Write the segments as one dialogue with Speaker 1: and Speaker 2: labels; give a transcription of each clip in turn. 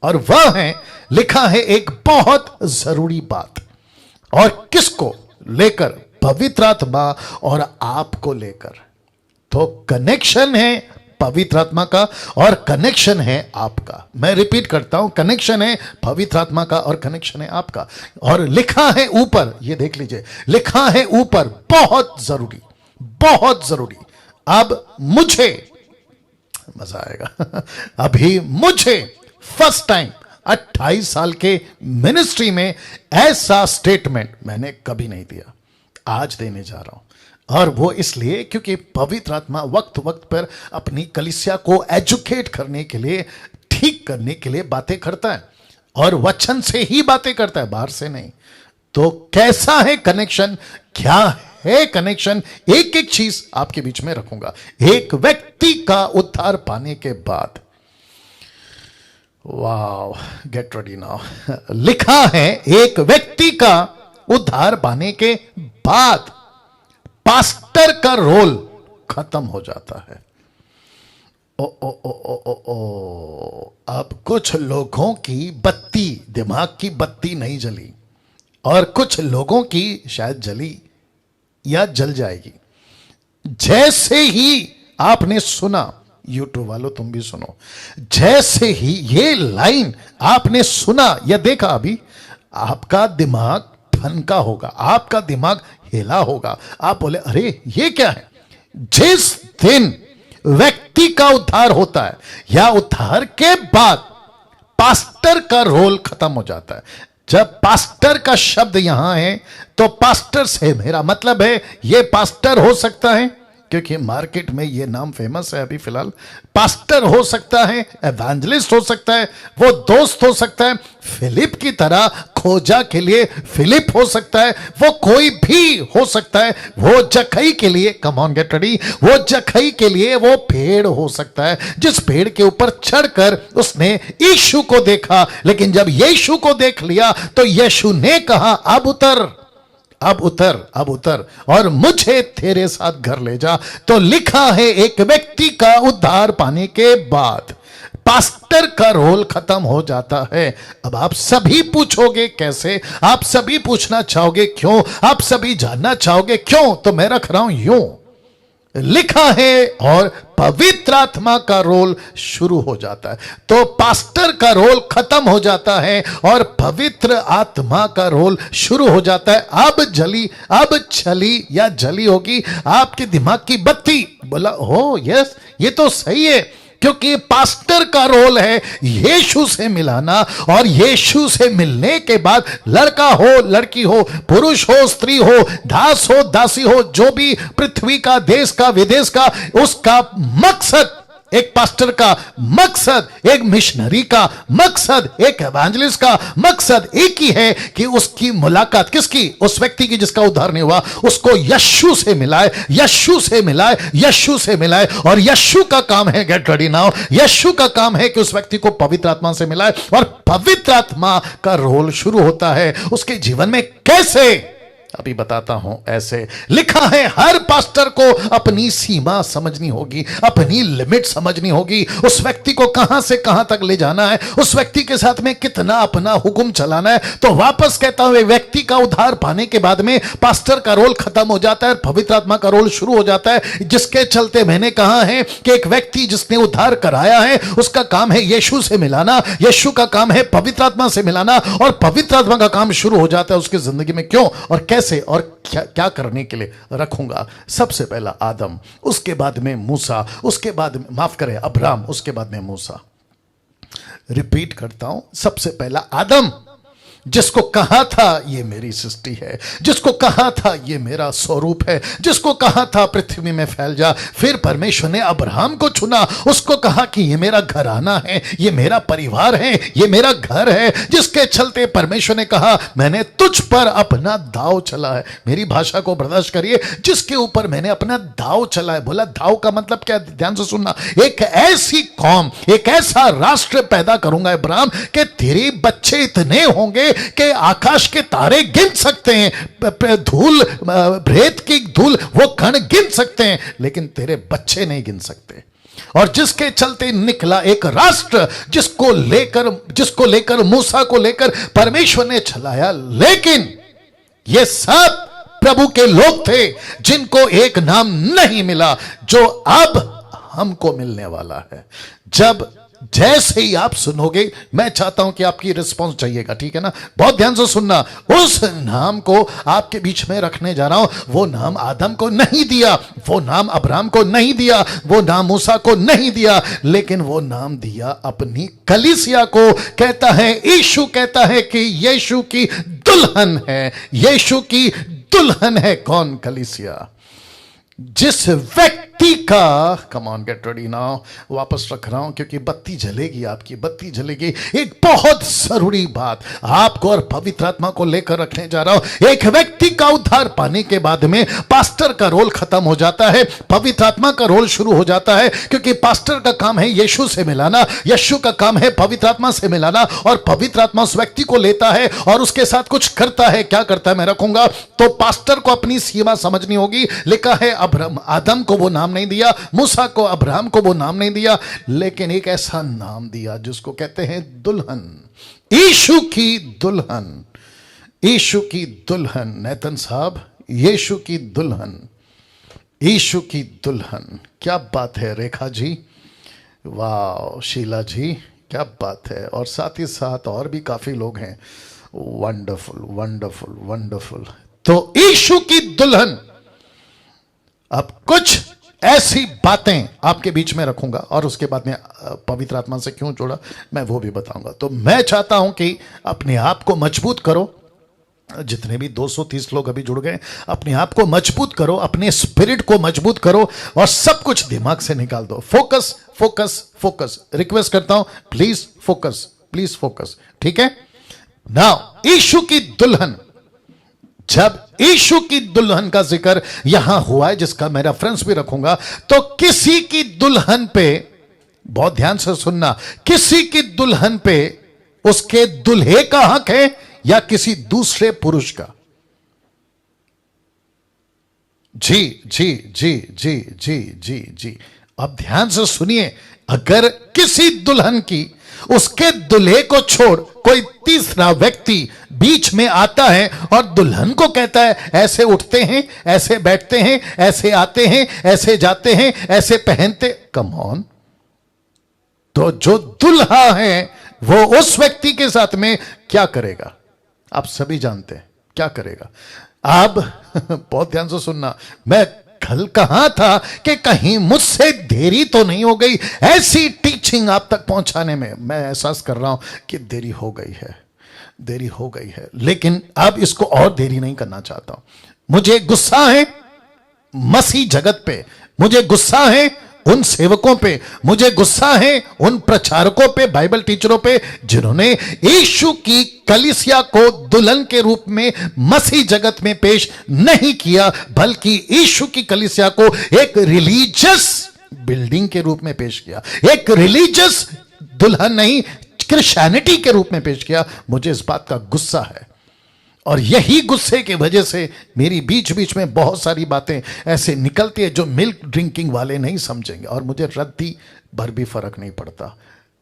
Speaker 1: और वह है, लिखा है एक बहुत जरूरी बात। और किसको लेकर? पवित्र आत्मा और आपको लेकर। तो कनेक्शन है पवित्र आत्मा का और कनेक्शन है आपका। मैं रिपीट करता हूं, कनेक्शन है पवित्र आत्मा का और कनेक्शन है आपका। और लिखा है ऊपर, ये देख लीजिए, लिखा है ऊपर बहुत जरूरी, बहुत जरूरी। अब मुझे मजा आएगा अभी मुझे फर्स्ट टाइम 28 साल के मिनिस्ट्री में ऐसा स्टेटमेंट मैंने कभी नहीं दिया, आज देने जा रहा हूं। और वो इसलिए क्योंकि पवित्र आत्मा वक्त वक्त पर अपनी कलीसिया को एजुकेट करने के लिए, ठीक करने के लिए बातें करता है, और वचन से ही बातें करता है, बाहर से नहीं। तो कैसा है कनेक्शन, क्या है कनेक्शन, एक एक चीज आपके बीच में रखूंगा। एक व्यक्ति का उद्धार पाने के बाद, वाओ, गेट रेडी नाउ, लिखा है एक व्यक्ति का उद्धार पाने के बाद पास्टर का रोल खत्म हो जाता है। ओ ओ ओ ओ ओ ओ अब कुछ लोगों की बत्ती, दिमाग की बत्ती नहीं जली, और कुछ लोगों की शायद जली या जल जाएगी। जैसे ही आपने सुना, यूट्यूब वालों तुम भी सुनो, जैसे ही ये लाइन आपने सुना या देखा, अभी आपका दिमाग ठनका होगा, आपका दिमाग हिला होगा। आप बोले अरे ये क्या है। जिस दिन व्यक्ति का उद्धार होता है या उद्धार के बाद पास्टर का रोल खत्म हो जाता है। जब पास्टर का शब्द यहां है तो पास्टर से मेरा मतलब है ये पास्टर हो सकता है, क्योंकि मार्केट में ये नाम फेमस है अभी फिलहाल। पास्टर हो सकता है, एवेंजलिस्ट हो सकता है, वो दोस्त हो सकता है, फिलिप की तरह खोजा के लिए फिलिप हो सकता है, वो कोई भी हो सकता है। वो जखई के लिए, कम ऑन गेट रेडी, वो जखई के लिए वो पेड़ हो सकता है जिस पेड़ के ऊपर चढ़कर उसने यीशु को देखा। लेकिन जब यीशु को देख लिया तो यीशु ने कहा अब उतर, अब उतर, अब उतर और मुझे तेरे साथ घर ले जा। तो लिखा है एक व्यक्ति का उद्धार पाने के बाद पास्टर का रोल खत्म हो जाता है। अब आप सभी पूछोगे कैसे, आप सभी पूछना चाहोगे क्यों, आप सभी जानना चाहोगे क्यों, तो मैं रख रहा हूं यूं, लिखा है और पवित्र आत्मा का रोल शुरू हो जाता है। तो पास्टर का रोल खत्म हो जाता है और पवित्र आत्मा का रोल शुरू हो जाता है। अब जली, अब छली या जली होगी आपके दिमाग की बत्ती। बोला हो यस, ये तो सही है, क्योंकि पास्टर का रोल है यीशु से मिलाना, और यीशु से मिलने के बाद लड़का हो लड़की हो, पुरुष हो स्त्री हो, दास हो दासी हो, जो भी पृथ्वी का, देश का, विदेश का, उसका मकसद, एक पास्टर का मकसद, एक मिशनरी का मकसद, एक एवेंजलिस्ट का मकसद एक ही है कि उसकी मुलाकात किसकी, उस व्यक्ति की जिसका उद्धार नहीं हुआ, उसको यीशु से मिलाए, यीशु से मिलाए, यीशु से मिलाए। और यीशु का काम है, गेट रेडी नाउ, यीशु का काम है कि उस व्यक्ति को पवित्र आत्मा से मिलाए, और पवित्र आत्मा का रोल शुरू होता है उसके जीवन में। कैसे, अभी बताता हूं। ऐसे लिखा है हर पास्टर को अपनी सीमा समझनी होगी, अपनी लिमिट समझनी होगी, उस व्यक्ति को कहां से कहां तक ले जाना है, उस व्यक्ति के साथ में कितना अपना हुक्म चलाना है। तो वापस कहता हूं, व्यक्ति का उद्धार पाने के बाद में पास्टर का रोल खत्म हो जाता है, पवित्र आत्मा का रोल शुरू हो जाता है। जिसके चलते मैंने कहा है कि एक व्यक्ति जिसने उद्धार कराया है उसका काम है यीशु से मिलाना, यीशु का काम है पवित्र आत्मा से मिलाना, और पवित्र आत्मा का काम शुरू हो जाता है उसकी जिंदगी में। क्यों और कैसे और क्या क्या करने के लिए रखूंगा। सबसे पहला आदम, उसके बाद में मूसा, उसके बाद में, माफ करें, अब्राहम, उसके बाद में मूसा। रिपीट करता हूं, सबसे पहला आदम, जिसको कहा था ये मेरी सृष्टि है, जिसको कहा था ये मेरा स्वरूप है, जिसको कहा था पृथ्वी में फैल जा। फिर परमेश्वर ने अब्राहम को चुना, उसको कहा कि ये मेरा घराना है, ये मेरा परिवार है, ये मेरा घर है, जिसके चलते परमेश्वर ने कहा मैंने तुझ पर अपना दाव चला है। मेरी भाषा को बर्दाश्त करिए, जिसके ऊपर मैंने अपना दाव चला है। बोला दाव का मतलब क्या, ध्यान से सुनना। एक ऐसी कौम, एक ऐसा राष्ट्र पैदा करूंगा अब्राहम कि तेरे बच्चे इतने होंगे कि आकाश के तारे गिन सकते हैं, धूल, रेत की धूल, वो कण गिन सकते हैं, लेकिन तेरे बच्चे नहीं गिन सकते। और जिसके चलते निकला एक राष्ट्र जिसको लेकर मूसा को लेकर परमेश्वर ने चलाया। लेकिन ये सब प्रभु के लोग थे जिनको एक नाम नहीं मिला जो अब हमको मिलने वाला है। जब जैसे ही आप सुनोगे, मैं चाहता हूं कि आपकी रिस्पांस चाहिएगा, ठीक है ना? बहुत ध्यान से सुनना। उस नाम को आपके बीच में रखने जा रहा हूं। वो नाम आदम को नहीं दिया, वो नाम अब्राहम को नहीं दिया, वो नाम मूसा को नहीं दिया, लेकिन वो नाम दिया अपनी कलीसिया को। कहता है, यीशु कहता है कि यीशु की दुल्हन है। यीशु की दुल्हन है कौन? कलीसिया। जिस व्यक्ति का, come on get ready now, वापस रख रहा हूं क्योंकि बत्ती जलेगी, आपकी बत्ती जलेगी। एक बहुत जरूरी बात आपको और पवित्र आत्मा को लेकर रखने जा रहा हूं। एक व्यक्ति का उद्धार पाने के बाद में पास्टर का रोल खत्म हो जाता है, पवित्र आत्मा का रोल शुरू हो जाता है, क्योंकि पास्टर का काम है यीशु से मिलाना, यीशु का काम है पवित्र आत्मा से मिलाना, और पवित्र आत्मा उस व्यक्ति को लेता है और उसके साथ कुछ करता है। क्या करता है मैं रखूंगा। तो पास्टर को अपनी सीमा समझनी होगी। लिखा है आदम को वो नाम नहीं दिया, मूसा को, अब्राहम को वो नाम नहीं दिया, लेकिन एक ऐसा नाम दिया जिसको कहते हैं दुल्हन। यीशु की दुल्हन, यीशु की दुल्हन। नेतन साहब, यीशु की दुल्हन, यीशु की दुल्हन। क्या बात है रेखा जी, वाह। शीला जी, क्या बात है। और साथ ही साथ और भी काफी लोग हैं। Wonderful wonderful wonderful. तो यीशु की दुल्हन। अब कुछ ऐसी बातें आपके बीच में रखूंगा और उसके बाद में पवित्र आत्मा से क्यों जोड़ा मैं वो भी बताऊंगा। तो मैं चाहता हूं कि अपने आप को मजबूत करो। जितने भी 230 लोग अभी जुड़ गए, अपने आप को मजबूत करो, अपने स्पिरिट को मजबूत करो और सब कुछ दिमाग से निकाल दो। Focus focus focus. रिक्वेस्ट करता हूं, प्लीज फोकस, प्लीज फोकस, ठीक है? नाउ यीशु की दुल्हन। जब यीशु की दुल्हन का जिक्र यहां हुआ है, जिसका मैं रेफरेंस भी रखूंगा, तो किसी की दुल्हन पे, बहुत ध्यान से सुनना, किसी की दुल्हन पे उसके दुल्हे का हक है या किसी दूसरे पुरुष का? जी जी जी जी जी जी जी। अब ध्यान से सुनिए। अगर किसी दुल्हन की, उसके दुल्हे को छोड़ कोई तीसरा व्यक्ति बीच में आता है और दुल्हन को कहता है ऐसे उठते हैं, ऐसे बैठते हैं, ऐसे आते हैं, ऐसे जाते हैं, ऐसे पहनते, कम ऑन। तो जो दुल्हा है वो उस व्यक्ति के साथ में क्या करेगा? आप सभी जानते हैं क्या करेगा। अब बहुत ध्यान से सुनना। मैं कल कहा था कि कहीं मुझसे देरी तो नहीं हो गई ऐसी टीचिंग आप तक पहुंचाने में। मैं एहसास कर रहा हूं कि देरी हो गई है, देरी हो गई है, लेकिन अब इसको और देरी नहीं करना चाहता हूं। मुझे गुस्सा है मसीह जगत पे, मुझे गुस्सा है उन सेवकों पे, मुझे गुस्सा है उन प्रचारकों पे, बाइबल टीचरों पे, जिन्होंने यीशु की कलीसिया को दुल्हन के रूप में मसीह जगत में पेश नहीं किया, बल्कि यीशु की कलीसिया को एक रिलीजियस बिल्डिंग के रूप में पेश किया, एक रिलीजियस दुल्हन नहीं, क्रिश्चियनिटी के रूप में पेश किया। मुझे इस बात का गुस्सा है और यही गुस्से की वजह से मेरी बीच बीच में बहुत सारी बातें ऐसे निकलती है जो मिल्क ड्रिंकिंग वाले नहीं समझेंगे, और मुझे रद्दी भर भी फर्क नहीं पड़ता।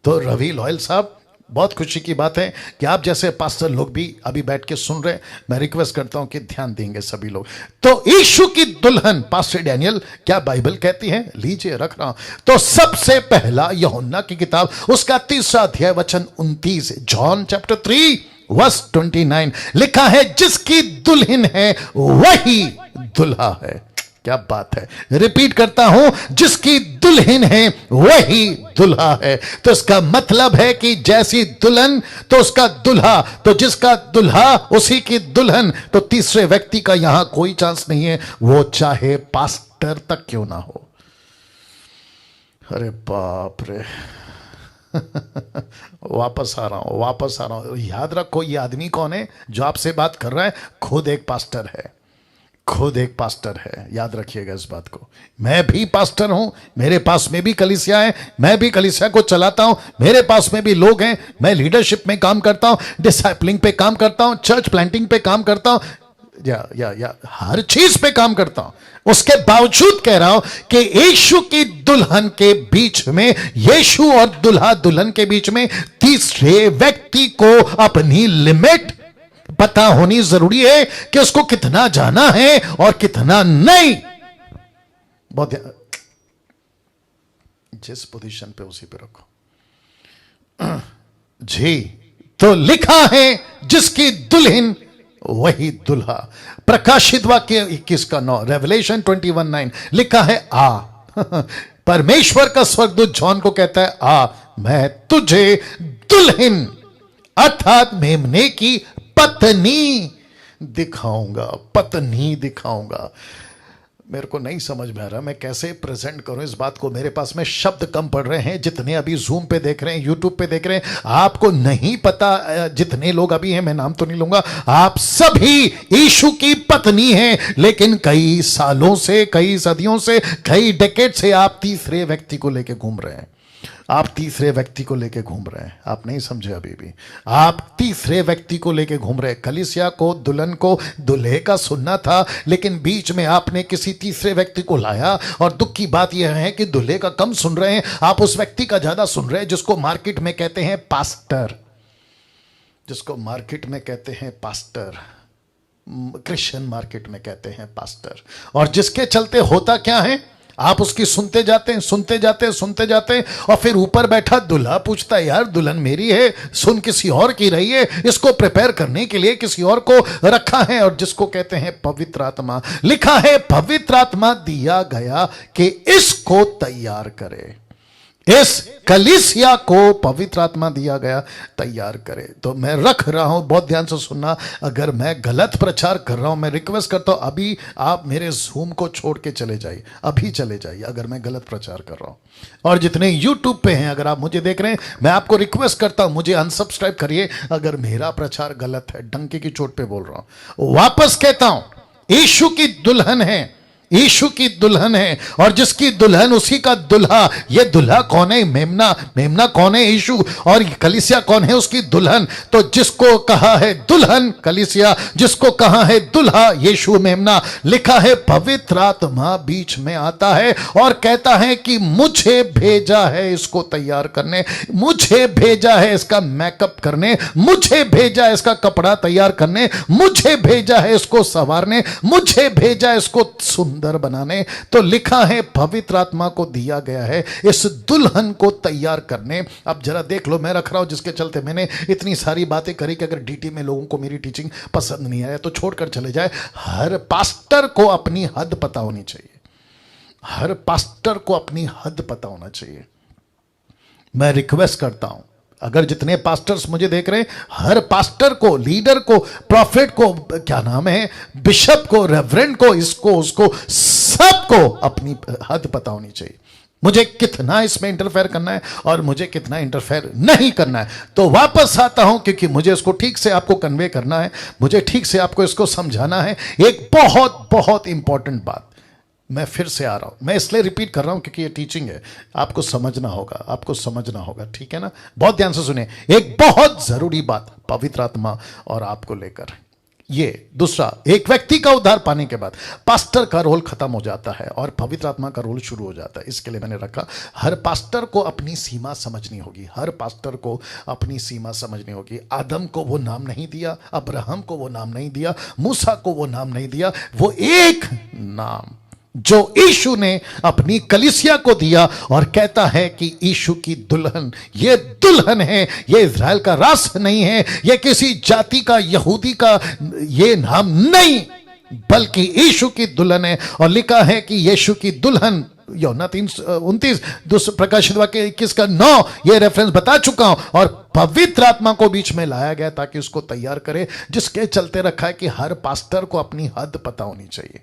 Speaker 1: तो रवि लॉयल साहब, बहुत खुशी की बात है कि आप जैसे पास्टर लोग भी अभी बैठ के सुन रहे हैं। मैं रिक्वेस्ट करता हूं कि ध्यान देंगे सभी लोग। तो यीशु की दुल्हन पास्टर डैनियल क्या बाइबल कहती है? लीजिए रख रहा हूं। तो सबसे पहला यूहन्ना की किताब, उसका 3 अध्याय वचन 29, जॉन चैप्टर 3 वर्स 29 लिखा है, जिसकी दुल्हन है वही दुल्हा है। क्या बात है। रिपीट करता हूं, जिसकी दुल्हन है वही दुल्हा है। तो इसका मतलब है कि जैसी दुल्हन तो उसका दुल्हा, तो जिसका दुल्हा उसी की दुल्हन। तो तीसरे व्यक्ति का यहां कोई चांस नहीं है, वो चाहे पास्टर तक क्यों ना हो। अरे बाप रे वापस आ रहा हूं, वापस आ रहा हूं। याद रखो, ये आदमी कौन है जो आपसे बात कर रहा है? खुद एक पास्टर है, खुद एक पास्टर है। याद रखिएगा इस बात को। मैं भी पास्टर हूं, मेरे पास में भी कलीसिया है, मैं भी कलीसिया को चलाता हूं, मेरे पास में भी लोग हैं, मैं लीडरशिप में काम करता हूं, डिसाइपलिंग पे काम करता हूं, चर्च प्लांटिंग पे काम करता हूं। या हर चीज पे काम करता हूं, उसके बावजूद कह रहा हूं कि यीशु की दुल्हन के बीच में, यीशु और दुल्हा दुल्हन के बीच में तीसरे व्यक्ति को अपनी लिमिट पता होनी जरूरी है कि उसको कितना जाना है और कितना नहीं। बहुत जिस पोजीशन पे उसी पे रखो जी। तो लिखा है जिसकी दुल्हन वही दुल्हा। प्रकाशित वाक्य 21 का 9, रेवलेशन 21:9 लिखा है आ परमेश्वर का स्वर्गदूत जॉन को कहता है आ मैं तुझे दुल्हन अर्थात मेमने की पत्नी दिखाऊंगा, पत्नी दिखाऊंगा। मेरे को नहीं समझ में आ रहा मैं कैसे प्रेजेंट करूं इस बात को। मेरे पास में शब्द कम पड़ रहे हैं। जितने अभी जूम पे देख रहे हैं, यूट्यूब पे देख रहे हैं, आपको नहीं पता, जितने लोग अभी हैं, मैं नाम तो नहीं लूंगा, आप सभी यीशु की पत्नी हैं। लेकिन कई सालों से, कई सदियों से, कई डेकेड से आप तीसरे व्यक्ति को लेके घूम रहे हैं। आप तीसरे व्यक्ति को लेके घूम रहे हैं। आप नहीं समझे अभी भी, आप तीसरे व्यक्ति को लेके घूम रहे हैं। कलीसिया को, दुल्हन को दूल्हे का सुनना था, लेकिन बीच में आपने किसी तीसरे व्यक्ति को लाया। और दुख की बात यह है कि दूल्हे का कम सुन रहे हैं, आप उस व्यक्ति का ज्यादा सुन रहे हैं जिसको मार्केट में कहते हैं पास्टर, जिसको मार्केट में कहते हैं पास्टर, क्रिश्चियन मार्केट में कहते हैं पास्टर। और जिसके चलते होता क्या है, आप उसकी सुनते जाते हैं, सुनते जाते हैं, सुनते जाते हैं, और फिर ऊपर बैठा दूल्हा पूछता है यार दुल्हन मेरी है, सुन किसी और की रही है, इसको प्रिपेयर करने के लिए किसी और को रखा है। और जिसको कहते हैं पवित्र आत्मा, लिखा है पवित्र आत्मा दिया गया कि इसको तैयार करे, इस कलीसिया को पवित्र आत्मा दिया गया तैयार करे। तो मैं रख रहा हूं, बहुत ध्यान से सुनना। अगर मैं गलत प्रचार कर रहा हूं, मैं रिक्वेस्ट करता हूं अभी आप मेरे जूम को छोड़ के चले जाइए, अभी चले जाइए अगर मैं गलत प्रचार कर रहा हूं। और जितने यूट्यूब पे हैं, अगर आप मुझे देख रहे हैं, मैं आपको रिक्वेस्ट करता हूं मुझे अनसब्सक्राइब करिए अगर मेरा प्रचार गलत है। डंके की चोट पे बोल रहा हूं। वापस कहता हूं, यीशु की दुल्हन है, यीशु की दुल्हन है, और जिसकी दुल्हन उसी का दुल्हा। ये दुल्हा कौन है? मेमना। मेमना कौन है? यीशु। और कलीसिया कौन है? उसकी दुल्हन। तो जिसको कहा है दुल्हन कलीसिया, जिसको कहा है दुल्हा यीशु मेमना। लिखा है पवित्र आत्मा बीच में आता है और कहता है कि मुझे भेजा है इसको तैयार करने, मुझे भेजा है इसका मेकअप करने, मुझे भेजा है इसका कपड़ा तैयार करने, मुझे भेजा है इसको संवारने, मुझे भेजा है इसको सुंदर बनाने। तो लिखा है पवित्र आत्मा को दिया गया है इस दुल्हन को तैयार करने। अब जरा देख लो, मैं रख रहा हूं जिसके चलते मैंने इतनी सारी बातें करी कि अगर डीटी में लोगों को मेरी टीचिंग पसंद नहीं आया तो छोड़कर चले जाए। हर पास्टर को अपनी हद पता होनी चाहिए, हर पास्टर को अपनी हद पता होना चाहिए। मैं रिक्वेस्ट करता हूं, अगर जितने पास्टर्स मुझे देख रहे हैं, हर पास्टर को, लीडर को, प्रॉफिट को, क्या नाम है, बिशप को, रेवरेंड को, इसको उसको, सबको अपनी हद पता होनी चाहिए। मुझे कितना इसमें इंटरफेयर करना है और मुझे कितना इंटरफेयर नहीं करना है। तो वापस आता हूं क्योंकि मुझे इसको ठीक से आपको कन्वे करना है, मुझे ठीक से आपको इसको समझाना है। एक बहुत बहुत इंपॉर्टेंट बात मैं फिर से आ रहा हूं, मैं इसलिए रिपीट कर रहा हूं क्योंकि ये टीचिंग है, आपको समझना होगा, आपको समझना होगा, ठीक है ना। बहुत ध्यान से सुनिए, एक बहुत जरूरी बात पवित्र आत्मा और आपको लेकर। ये दूसरा, एक व्यक्ति का उद्धार पाने के बाद पास्टर का रोल खत्म हो जाता है और पवित्र आत्मा का रोल शुरू हो जाता है। इसके लिए मैंने रखा, हर पास्टर को अपनी सीमा समझनी होगी, हर पास्टर को अपनी सीमा समझनी होगी। आदम को वो नाम नहीं दिया, अब्राहम को वो नाम नहीं दिया, मूसा को वो नाम नहीं दिया, वो एक नाम जो यीशु ने अपनी कलीसिया को दिया और कहता है कि यीशु की दुल्हन, ये दुल्हन है, ये इज़राइल का रास नहीं है, ये किसी जाति का, यहूदी का ये नाम नहीं, बल्कि यीशु की दुल्हन है। और लिखा है कि यीशु की दुल्हन, यूहन्ना 3:29, प्रकाशित वाक्य 21 का 9, ये रेफरेंस बता चुका हूं। और पवित्र आत्मा को बीच में लाया गया ताकि उसको तैयार करे, जिसके चलते रखा है कि हर पास्टर को अपनी हद पता होनी चाहिए,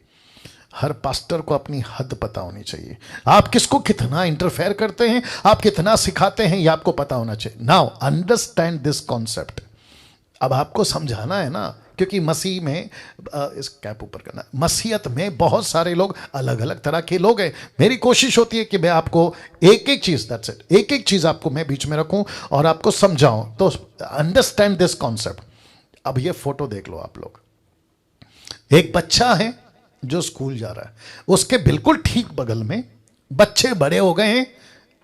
Speaker 1: हर पास्टर को अपनी हद पता होनी चाहिए। आप किसको कितना इंटरफेयर करते हैं, आप कितना सिखाते हैं, यह आपको पता होना चाहिए। Now understand this concept. अब आपको समझाना है ना, क्योंकि मसीह में, इस कैप ऊपर करना, मसीहत में बहुत सारे लोग अलग अलग तरह के लोग हैं। मेरी कोशिश होती है कि मैं आपको एक एक चीज, दैट्स इट, एक एक चीज आपको मैं बीच में रखूं और आपको समझाऊं। तो अंडरस्टैंड दिस कॉन्सेप्ट। अब ये फोटो देख लो आप लोग, एक बच्चा है जो स्कूल जा रहा है, उसके बिल्कुल ठीक बगल में बच्चे बड़े हो गए हैं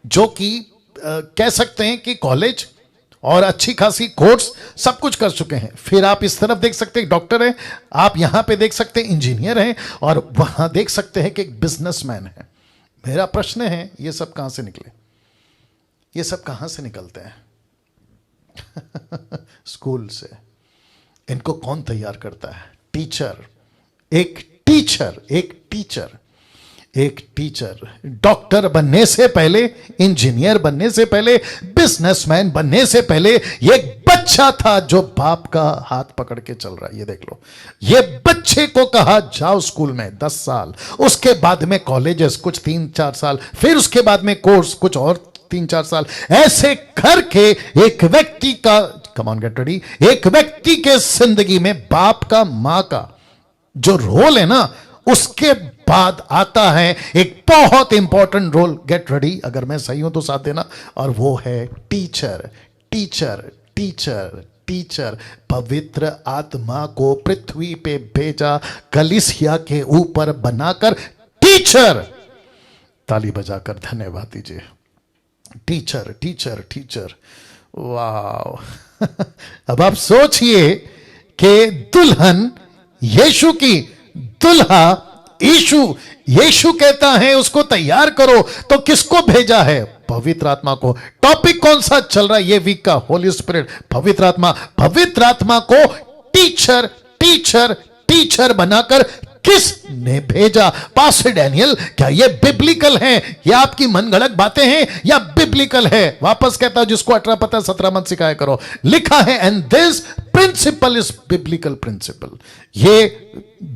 Speaker 1: जो कि कह सकते हैं कि कॉलेज और अच्छी खासी कोर्स सब कुछ कर चुके हैं। फिर आप इस तरफ देख सकते हैं डॉक्टर है, आप यहां पे देख सकते हैं इंजीनियर है, और वहां देख सकते हैं कि एक बिजनेसमैन है। मेरा प्रश्न है, ये सब कहां से निकले? ये सब कहां से निकलते हैं? स्कूल से। इनको कौन तैयार करता है? टीचर। एक टीचर डॉक्टर बनने से पहले, इंजीनियर बनने से पहले, बिजनेसमैन बनने से पहले ये एक बच्चा था जो बाप का हाथ पकड़ के चल रहा है। ये देख लो, ये बच्चे को कहा जाओ स्कूल में 10 साल, उसके बाद में कॉलेजेस कुछ 3-4 साल, फिर उसके बाद में कोर्स कुछ और 3-4 साल, ऐसे करके एक व्यक्ति का, कम ऑन गेट रेडी, एक व्यक्ति के जिंदगी में बाप का, मां का जो रोल है ना, उसके बाद आता है एक बहुत इंपॉर्टेंट रोल। गेट रेडी, अगर मैं सही हूं तो साथ देना, और वो है टीचर। पवित्र आत्मा को पृथ्वी पे भेजा कलीसिया के ऊपर बनाकर टीचर। ताली बजाकर धन्यवाद दीजिए। टीचर। वाह। अब आप सोचिए कि दुल्हन यीशु की, दुल्हा यीशु कहता है उसको तैयार करो, तो किसको भेजा है? पवित्र आत्मा को। टॉपिक कौन सा चल रहा है ये वीक का? होली स्पिरिट, पवित्र आत्मा को टीचर बनाकर किसने भेजा? पास्टर डैनियल, क्या ये बिब्लिकल है या आपकी मनगढ़ंत बातें हैं या बिब्लिकल है? वापस कहता हूं, जिसको 18 पता 17 मत सिखाया करो। लिखा है, and this principle is biblical principle. ये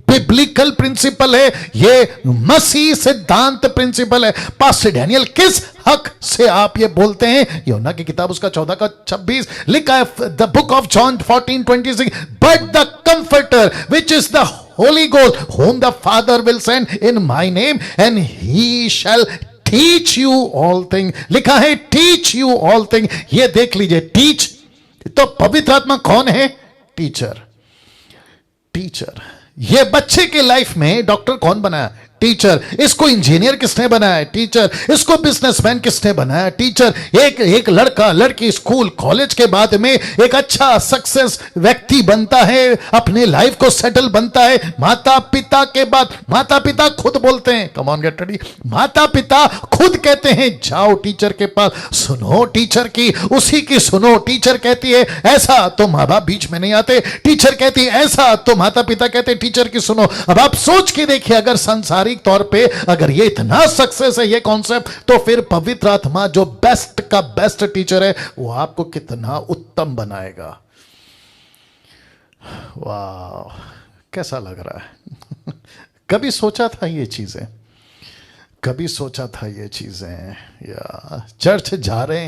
Speaker 1: बिब्लिकल प्रिंसिपल है, ये मसीह सिद्धांत प्रिंसिपल है। पास्टर डैनियल, किस हक से आप ये बोलते हैं? यूहन्ना की किताब उसका 14:26 लिखा है, the book of John 14:26, but the comforter which is the Holy Ghost, whom the Father will send in my name, and he shall teach you all things. लिखा है teach you all things। ये देख लीजिए, teach तो पवित्र आत्मा कौन है? टीचर। ये बच्चे के लाइफ में डॉक्टर कौन बनाया? टीचर। इसको इंजीनियर किसने बनाया? टीचर। इसको बिजनेसमैन किसने बनाया? टीचर। एक लड़का लड़की स्कूल कॉलेज के बाद में एक अच्छा सक्सेस व्यक्ति बनता है, अपने लाइफ को सेटल बनता है। माता पिता के बाद, माता पिता खुद बोलते हैं, कम ऑन गेट रेडी, माता पिता खुद कहते हैं जाओ टीचर के पास, सुनो टीचर की, उसी की सुनो। टीचर कहती है ऐसा तो माँ बाप बीच में नहीं आते, टीचर कहती है ऐसा तो माता पिता कहते टीचर की सुनो। अब आप सोच के देखिए, अगर संसारी तौर पे अगर ये इतना सक्सेस है ये कॉन्सेप्ट, तो फिर पवित्र आत्मा जो बेस्ट का बेस्ट टीचर है, वो आपको कितना उत्तम बनाएगा। वाह, कैसा लग रहा है? कभी सोचा था ये चीजें? या चर्च जा रहे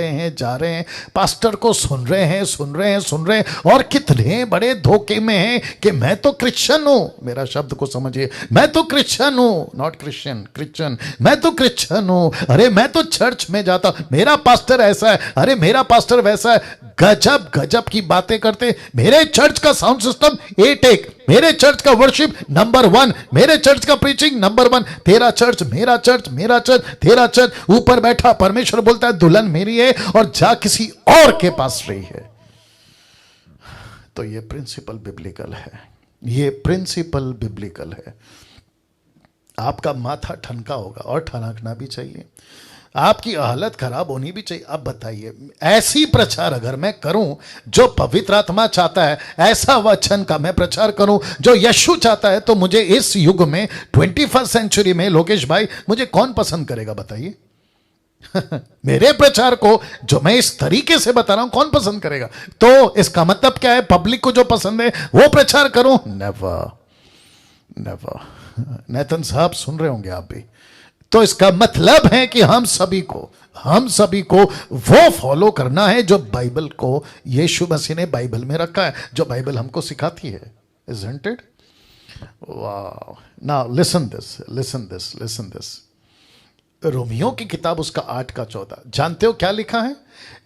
Speaker 1: हैं, पास्टर को सुन रहे हैं, और कितने बड़े धोखे में हैं कि मैं तो क्रिश्चियन हूं। मेरा शब्द को समझिए, मैं तो क्रिश्चियन हूं, नॉट क्रिश्चियन, मैं तो क्रिश्चियन हूं। अरे मैं तो चर्च में जाता, मेरा पास्टर ऐसा है, अरे मेरा पास्टर वैसा है। गजब की बातें करते। मेरे चर्च का साउंड सिस्टम ए टेक, मेरे चर्च का वर्शिप नंबर 1, मेरे चर्च का प्रीचिंग नंबर 1। तेरा चर्च, मेरा चर्च, तेरा चर्च। ऊपर बैठा परमेश्वर बोलता है दुल्हन मेरी है और जा किसी और के पास रही है। तो ये प्रिंसिपल बिब्लिकल है। आपका माथा ठनका होगा, और ठनकना भी चाहिए, आपकी हालत खराब होनी भी चाहिए। अब बताइए, ऐसी प्रचार अगर मैं करूं जो पवित्र आत्मा चाहता है, ऐसा वचन का मैं प्रचार करूं जो यीशु चाहता है, तो मुझे इस युग में 21st सेंचुरी में लोकेश भाई मुझे कौन पसंद करेगा बताइए? मेरे प्रचार को जो मैं इस तरीके से बता रहा हूं कौन पसंद करेगा? तो इसका मतलब क्या है? पब्लिक को जो पसंद है वो प्रचार करूं? नेवर। नेतन साहब सुन रहे होंगे आप भी। तो इसका मतलब है कि हम सभी को वो फॉलो करना है जो बाइबल को यीशु मसीह ने बाइबल में रखा है, जो बाइबल हमको सिखाती है। Isn't it? Wow. Now listen this. Romeo की किताब उसका 8 का 14, जानते हो क्या लिखा है?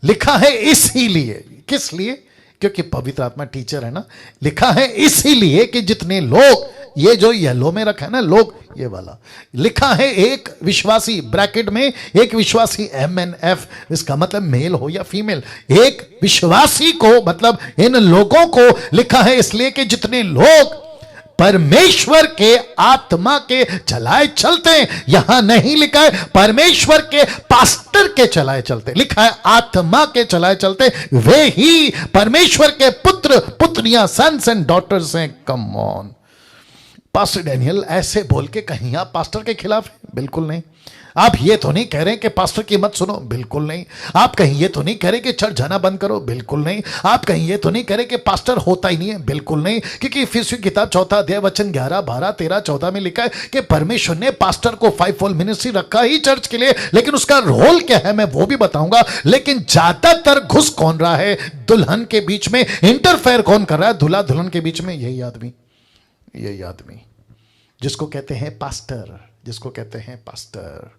Speaker 1: लिखा है इसीलिए, किस लिए? क्योंकि पवित्र आत्मा टीचर है ना। लिखा है इसीलिए कि जितने लोग, ये जो येलो में रखा है ना लोग, ये वाला लिखा है एक विश्वासी, ब्रैकेट में एक विश्वासी MNF, इसका मतलब मेल हो या फीमेल, एक विश्वासी को मतलब इन लोगों को लिखा है इसलिए कि जितने लोग परमेश्वर के आत्मा के चलाए चलते हैं। यहां नहीं लिखा है परमेश्वर के पास्टर के चलाए चलते, लिखा है आत्मा के चलाए चलते, वे ही परमेश्वर के पुत्र पुत्रियां, सन्स एंड डॉटर्स हैं। कम ऑन पास्टर डैनियल, ऐसे बोल के कहीं आप पास्टर के खिलाफ हैं? बिल्कुल नहीं। आप ये तो नहीं कह रहे कि पास्टर की मत सुनो? बिल्कुल नहीं। आप कहीं ये तो नहीं कह रहे कि चर्च जाना बंद करो? बिल्कुल नहीं। आप कहीं ये तो नहीं कह रहे कि पास्टर होता ही नहीं है? बिल्कुल नहीं। क्योंकि इफिसियों की किताब 4 अध्याय वचन 11, 12, 13, 14 में लिखा है कि परमेश्वर ने पास्टर को 5-fold मिनिस्ट्री रखा ही चर्च के लिए, लेकिन उसका रोल क्या है मैं वो भी बताऊंगा। लेकिन ज्यादातर घुस कौन रहा है दुल्हन के बीच में, इंटरफेयर कौन कर रहा है दूल्हा दुल्हन के बीच में? यही आदमी जिसको कहते हैं पास्टर, जिसको कहते हैं पास्टर।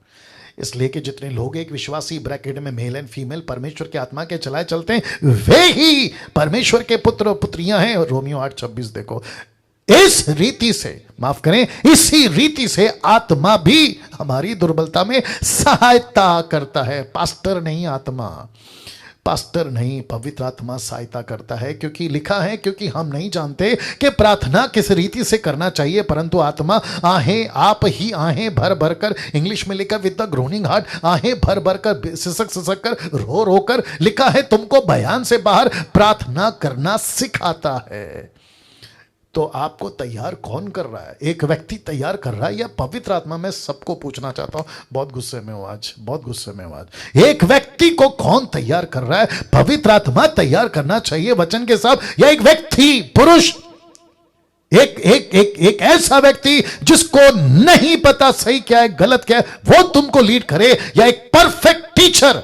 Speaker 1: इसलिए कि जितने लोग एक विश्वासी, ब्रैकेट में मेल एंड फीमेल, परमेश्वर के आत्मा के चलाए चलते हैं, वे ही परमेश्वर के पुत्र और पुत्रियां हैं। रोमियो 8:26 देखो। इस रीति से, माफ करें, इसी रीति से आत्मा भी हमारी दुर्बलता में सहायता करता है। पास्टर नहीं, आत्मा, पास्टर नहीं, पवित्र आत्मा सहायता करता है। क्योंकि लिखा है, क्योंकि हम नहीं जानते कि प्रार्थना किस रीति से करना चाहिए, परंतु आत्मा आहें, आप ही आहें भर भर कर, इंग्लिश में लिखा विद द ग्रोनिंग हार्ट, आहें भर भर कर, सिसक सिसक कर, रो रो कर, लिखा है तुमको बयान से बाहर प्रार्थना करना सिखाता है। तो आपको तैयार कौन कर रहा है? एक व्यक्ति तैयार कर रहा है या पवित्र आत्मा? मैं सबको पूछना चाहता हूं, बहुत गुस्से में हूं आज, बहुत गुस्से में हूं आज। एक व्यक्ति को कौन तैयार कर रहा है? पवित्र आत्मा तैयार करना चाहिए वचन के साथ, या एक व्यक्ति, पुरुष, एक ऐसा व्यक्ति जिसको नहीं पता सही क्या है गलत क्या है, वो तुमको लीड करे, या एक परफेक्ट टीचर?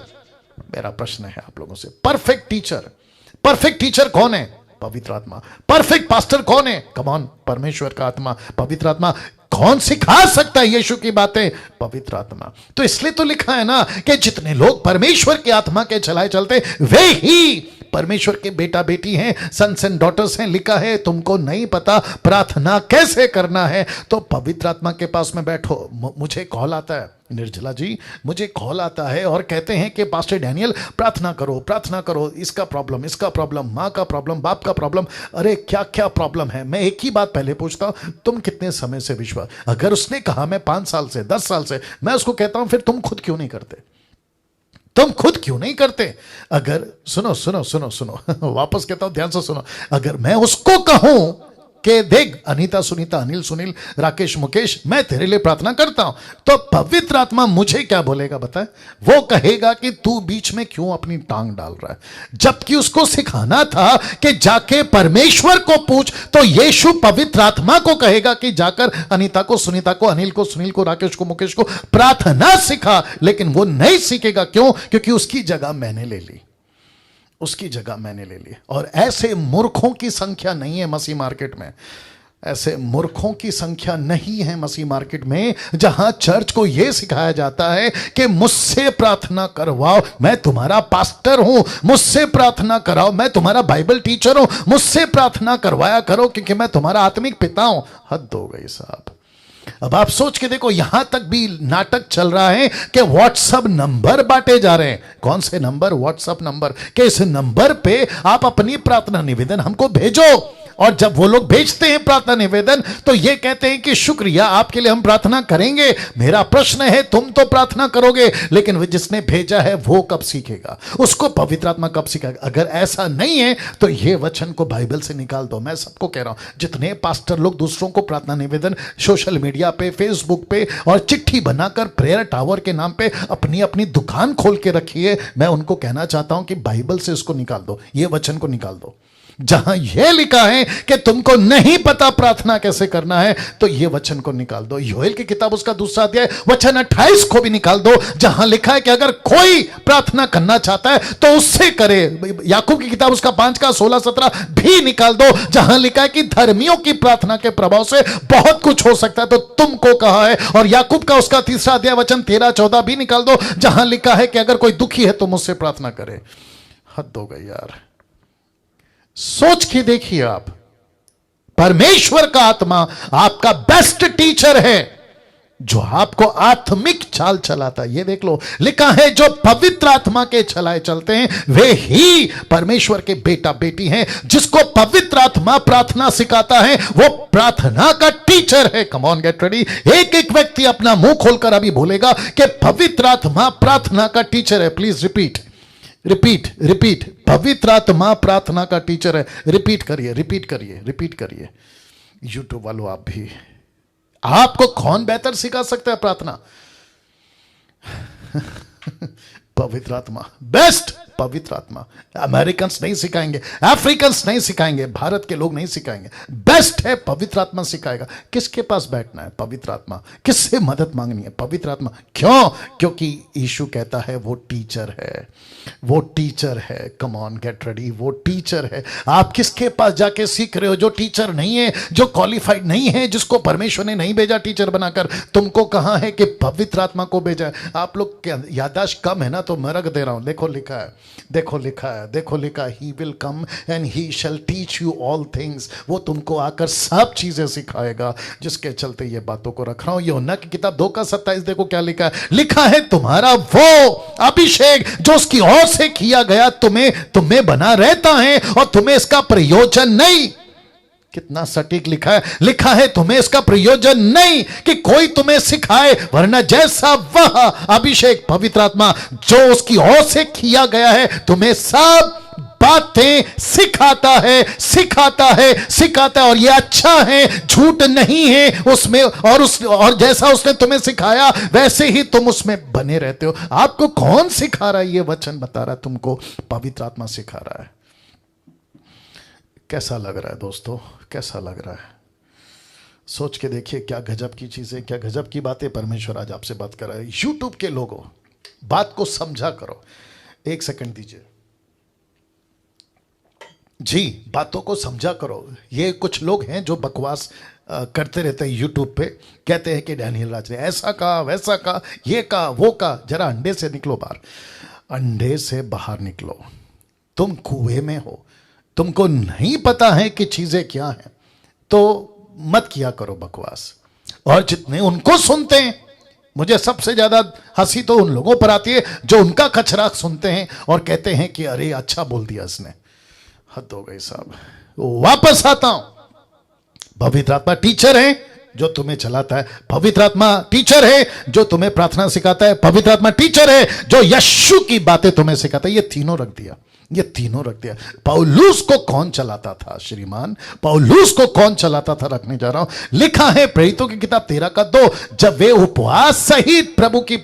Speaker 1: मेरा प्रश्न है आप लोगों से, परफेक्ट टीचर कौन है? पवित्र आत्मा। परफेक्ट पास्टर कौन है? कम ऑन, परमेश्वर का आत्मा, पवित्र आत्मा। कौन सिखा सकता है यीशु की बातें? पवित्र आत्मा। तो इसलिए तो लिखा है ना कि जितने लोग परमेश्वर की आत्मा के चलाए चलते, वे ही परमेश्वर के बेटा बेटी हैं, सन्स एंड डॉटर्स हैं। लिखा है तुमको नहीं पता प्रार्थना कैसे करना है, तो पवित्र आत्मा के पास में बैठो। मुझे कॉल आता है, निर्जला जी, मुझे कॉल आता है और कहते हैं कि पास्टर डैनियल प्रार्थना करो, इसका प्रॉब्लम, माँ का प्रॉब्लम, बाप का प्रॉब्लम। अरे क्या क्या प्रॉब्लम है? मैं एक ही बात पहले पूछता हूं, तुम कितने समय से विश्वास? अगर उसने कहा मैं 5 साल से, 10 साल से, मैं उसको कहता हूं फिर तुम खुद क्यों नहीं करते? अगर सुनो वापस कहता हूं, ध्यान से सुनो। अगर मैं उसको कहूं कि देख अनीता, सुनीता, अनिल, सुनील, राकेश, मुकेश, मैं तेरे लिए प्रार्थना करता हूं, तो पवित्र आत्मा मुझे क्या बोलेगा बताए? वो कहेगा कि तू बीच में क्यों अपनी टांग डाल रहा है? जबकि उसको सिखाना था कि जाके परमेश्वर को पूछ, तो यीशु पवित्र आत्मा को कहेगा कि जाकर अनीता को, सुनीता को, अनिल को, सुनील को, राकेश को, मुकेश को प्रार्थना सिखा। लेकिन वो नहीं सीखेगा, क्यों? क्योंकि उसकी जगह मैंने ले ली, और ऐसे मूर्खों की संख्या नहीं है मसीह मार्केट में। ऐसे मूर्खों की संख्या नहीं है मसीह मार्केट में, जहां चर्च को यह सिखाया जाता है कि मुझसे प्रार्थना करवाओ, मैं तुम्हारा पास्टर हूं, मुझसे प्रार्थना कराओ, मैं तुम्हारा बाइबल टीचर हूं, मुझसे प्रार्थना करवाया करो क्योंकि मैं तुम्हारा आत्मिक पिता हूं। हद हो गई साहब। अब आप सोच के देखो, यहां तक भी नाटक चल रहा है कि व्हाट्सएप नंबर बांटे जा रहे हैं। कौन से नंबर? व्हाट्सएप नंबर, कि इस नंबर पे आप अपनी प्रार्थना निवेदन हमको भेजो। और जब वो लोग भेजते हैं प्रार्थना निवेदन, तो ये कहते हैं कि शुक्रिया, आपके लिए हम प्रार्थना करेंगे। मेरा प्रश्न है, तुम तो प्रार्थना करोगे, लेकिन जिसने भेजा है वो कब सीखेगा? उसको पवित्र आत्मा कब सिखाएगा? अगर ऐसा नहीं है तो ये वचन को बाइबल से निकाल दो। मैं सबको कह रहा हूं, जितने पास्टर लोग दूसरों को प्रार्थना निवेदन सोशल मीडिया पे, फेसबुक पे और चिट्ठी बनाकर प्रेयर टावर के नाम पे अपनी अपनी दुकान खोल के रखी है, मैं उनको कहना चाहता हूं कि बाइबल से इसको निकाल दो, ये वचन को निकाल दो। जहां यह लिखा है कि तुमको नहीं पता प्रार्थना कैसे करना है, तो यह वचन को निकाल दो। योएल की किताब उसका 2 अध्याय वचन 28 को भी निकाल दो, जहां लिखा है कि अगर कोई प्रार्थना करना चाहता है तो उससे करे। याकूब की किताब उसका 5 का 16-17 भी निकाल दो, जहां लिखा है कि धर्मियों की प्रार्थना के प्रभाव से बहुत कुछ हो सकता है, तो तुमको कहा है। और याकूब का उसका 3 अध्याय वचन 13-14 भी निकाल दो, जहां लिखा है कि अगर कोई दुखी है तो मुझसे प्रार्थना करे। हद हो गई यार। सोच के देखिए आप, परमेश्वर का आत्मा आपका बेस्ट टीचर है जो आपको आत्मिक चाल चलाता है। ये देख लो, लिखा है जो पवित्र आत्मा के चलाए चलते हैं वे ही परमेश्वर के बेटा बेटी हैं। जिसको पवित्र आत्मा प्रार्थना सिखाता है वो प्रार्थना का टीचर है। Come on, get ready. एक एक व्यक्ति अपना मुंह खोलकर अभी बोलेगा कि पवित्र आत्मा प्रार्थना का टीचर है। Please repeat repeat repeat. पवित्र आत्मा प्रार्थना का टीचर है। रिपीट करिए रिपीट करिए रिपीट करिए। यूट्यूब वालों आप भी, आपको कौन बेहतर सिखा सकता है प्रार्थना? पवित्र आत्मा, बेस्ट पवित्र आत्मा। अमेरिकन्स नहीं सिखाएंगे, अफ्रीकन्स नहीं सिखाएंगे, भारत के लोग नहीं सिखाएंगे, बेस्ट है पवित्र आत्मा सिखाएगा। किसके पास बैठना है? पवित्र आत्मा। किससे मदद मांगनी है? पवित्र आत्मा। क्यों? क्योंकि यीशु कहता है वो टीचर है, वो टीचर है। Come on, get ready. वो टीचर है। आप किसके पास जाके सीख रहे हो? जो टीचर नहीं है, जो क्वालिफाइड नहीं है, जिसको परमेश्वर ने नहीं भेजा टीचर बनाकर। तुमको कहा है कि पवित्र आत्मा को भेजा है। आप लोग याददाश्त कम है ना, तो मैं रख दे रहा हूं। देखो लिखा है, देखो लिखा है, देखो लिखा है, he will come and he shall teach you all things. वो तुमको आकर सब चीजें सिखाएगा। जिसके चलते ये बातों को रख रहा हूं। यूहन्ना की किताब 2:27 देखो क्या लिखा है। लिखा है तुम्हारा वो अभिषेक जो उसकी ओर से किया गया तुम्हें बना रहता है और तुम्हें इसका प्रयोजन नहीं। कितना सटीक लिखा है। लिखा है तुम्हें इसका प्रयोजन नहीं कि कोई तुम्हें सिखाए, वरना जैसा वह अभिषेक पवित्र आत्मा जो उसकी ओर से किया गया है तुम्हें सब बातें सिखाता है, सिखाता है, सिखाता है। और ये अच्छा है, झूठ नहीं है उसमें। और जैसा उसने तुम्हें सिखाया वैसे ही तुम उसमें बने रहते हो। आपको कौन सिखा रहा है? ये वचन बता रहा है तुमको, पवित्र आत्मा सिखा रहा है। कैसा लग रहा है दोस्तों? कैसा लग रहा है? सोच के देखिए, क्या गजब की चीजें, क्या गजब की बातें परमेश्वर आज आपसे बात कर रहा है। यूट्यूब के लोगों, बात को समझा करो। एक सेकंड दीजिए जी, बातों को समझा करो। ये कुछ लोग हैं जो बकवास करते रहते हैं यूट्यूब पे। कहते हैं कि डैनियल राज ने ऐसा कहा, वैसा कहा, ये कहा, वो कहा। जरा अंडे से निकलो बाहर, अंडे से बाहर निकलो। तुम कुएं में हो, तुमको नहीं पता है कि चीजें क्या हैं, तो मत किया करो बकवास। और जितने उनको सुनते हैं, मुझे सबसे ज्यादा हंसी तो उन लोगों पर आती है जो उनका कचरा सुनते हैं और कहते हैं कि अरे अच्छा बोल दिया इसने। हद हो गई साहब। वापस आता हूं। पवित्र आत्मा टीचर है जो तुम्हें चलाता है। पवित्र आत्मा टीचर है जो तुम्हें प्रार्थना सिखाता है। पवित्र आत्मा टीचर है जो यीशु की बातें तुम्हें सिखाता है। ये तीनों रख दिया, ये तीनों रख दिया। पौलुस को कौन चलाता था श्रीमान? पौलुस को कौन चलाता था? रखने जा रहा हूं। लिखा है प्रेरितों की किताब 13:2, जब वे उपवास सहित प्रभु की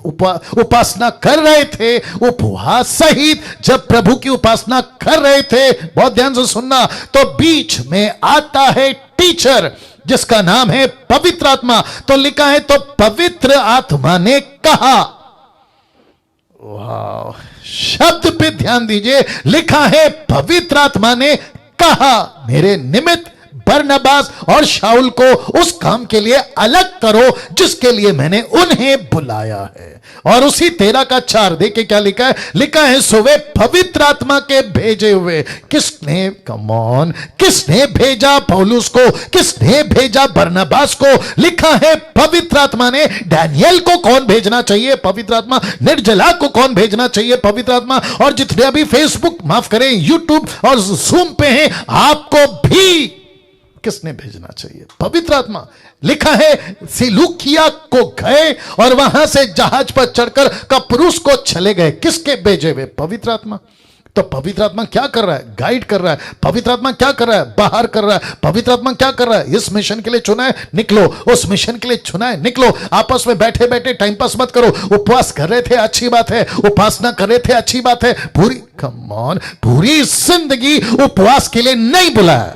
Speaker 1: उपासना कर रहे थे, उपवास सहित जब प्रभु की उपासना कर रहे थे, बहुत ध्यान से सुनना, तो बीच में आता है टीचर जिसका नाम है पवित्र आत्मा। तो लिखा है तो पवित्र आत्मा ने कहा। वाह, शब्द पे ध्यान दीजिए। लिखा है पवित्र आत्मा ने कहा मेरे निमित्त बरनबास और शाऊल को उस काम के लिए अलग करो जिसके लिए मैंने उन्हें बुलाया है। और उसी 13:4 देखिए क्या लिखा है। लिखा है सो वे पवित्र आत्मा के भेजे हुए। किसने, कम ऑन, किसने भेजा पौलुस को? किसने भेजा बरनबास को? लिखा है पवित्र आत्मा ने। डैनियल को कौन भेजना चाहिए? पवित्र आत्मा। निर्जला को कौन भेजना चाहिए? पवित्र आत्मा। और जितने अभी फेसबुक, माफ करें, यूट्यूब और जूम पे हैं, आपको भी किसने भेजना चाहिए? पवित्र आत्मा। लिखा है सिलूकिया को गए और वहां से जहाज पर चढ़कर कप्रुस को चले गए। किसके भेजे हुए? पवित्र आत्मा। तो पवित्र आत्मा क्या कर रहा है? गाइड कर रहा है। पवित्र आत्मा क्या कर रहा है? बाहर कर रहा है। पवित्र आत्मा क्या कर रहा है? इस मिशन के लिए चुना है, निकलो। उस मिशन के लिए चुना है, निकलो। आपस में बैठे बैठे टाइम पास मत करो। उपवास कर रहे थे, अच्छी बात है। उपासना कर रहे थे, अच्छी बात है। पूरी, कम ऑन, पूरी जिंदगी उपवास के लिए नहीं बुलाया।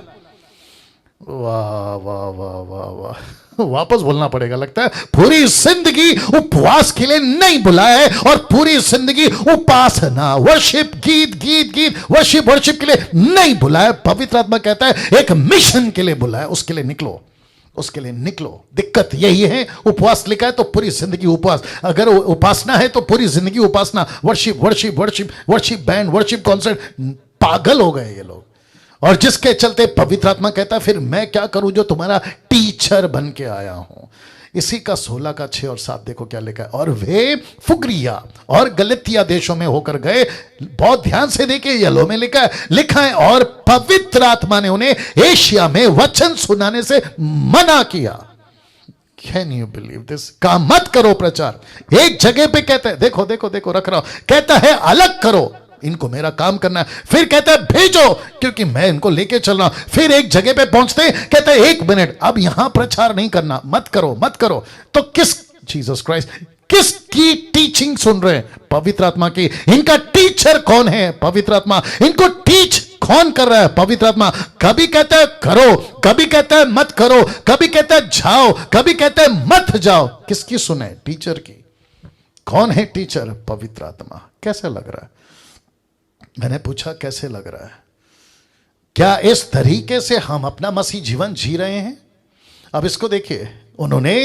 Speaker 1: वाह वाह वाह वाह वाह, वापस बोलना पड़ेगा लगता है। पूरी जिंदगी उपवास के लिए नहीं बुलाया है और पूरी जिंदगी उपासना, वर्शिप, गीत गीत गीत, वर्शिप वर्शिप के लिए नहीं बुलाया। पवित्र आत्मा कहता है एक मिशन के लिए बुलाया, उसके लिए निकलो, उसके लिए निकलो। दिक्कत यही है, उपवास लिखा है तो पूरी जिंदगी उपवास। अगर उपासना है तो पूरी जिंदगी उपासना, worship worship worship worship band, worship concert. पागल हो गए ये लोग। और जिसके चलते पवित्र आत्मा कहता है फिर मैं क्या करूं जो तुम्हारा टीचर बन के आया हूं। इसी का 16 का 6 और 7 देखो क्या लिखा है। और वे फुग्रिया और गलतिया देशों में होकर गए। बहुत ध्यान से देखिए, येलो में लिखा है और पवित्र आत्मा ने उन्हें एशिया में वचन सुनाने से मना किया। Can you believe this? कहा मत करो प्रचार। एक जगह पे कहता है, देखो देखो देखो रख रहा हूं, कहता है अलग करो, इनको मेरा काम करना है। फिर कहता है भेजो क्योंकि मैं इनको लेके चल रहा हूं। फिर एक जगह पे पहुंचते कहता है 1 मिनट, अब यहां प्रचार नहीं करना, मत करो मत करो। तो किस जीसस क्राइस्ट किसकी टीचिंग सुन रहे हैं? पवित्र आत्मा की। इनका टीचर कौन है? पवित्र आत्मा। इनको टीच कौन कर रहा है? पवित्र आत्मा। कभी कहता है करो, कभी कहता है मत करो, कभी कहता है जाओ, कभी कहता है मत जाओ। किसकी सुने? टीचर की। कौन है टीचर? पवित्र आत्मा। कैसे लग रहा है? मैंने पूछा कैसे लग रहा है? क्या इस तरीके से हम अपना मसीह जीवन जी रहे हैं? अब इसको देखिए, उन्होंने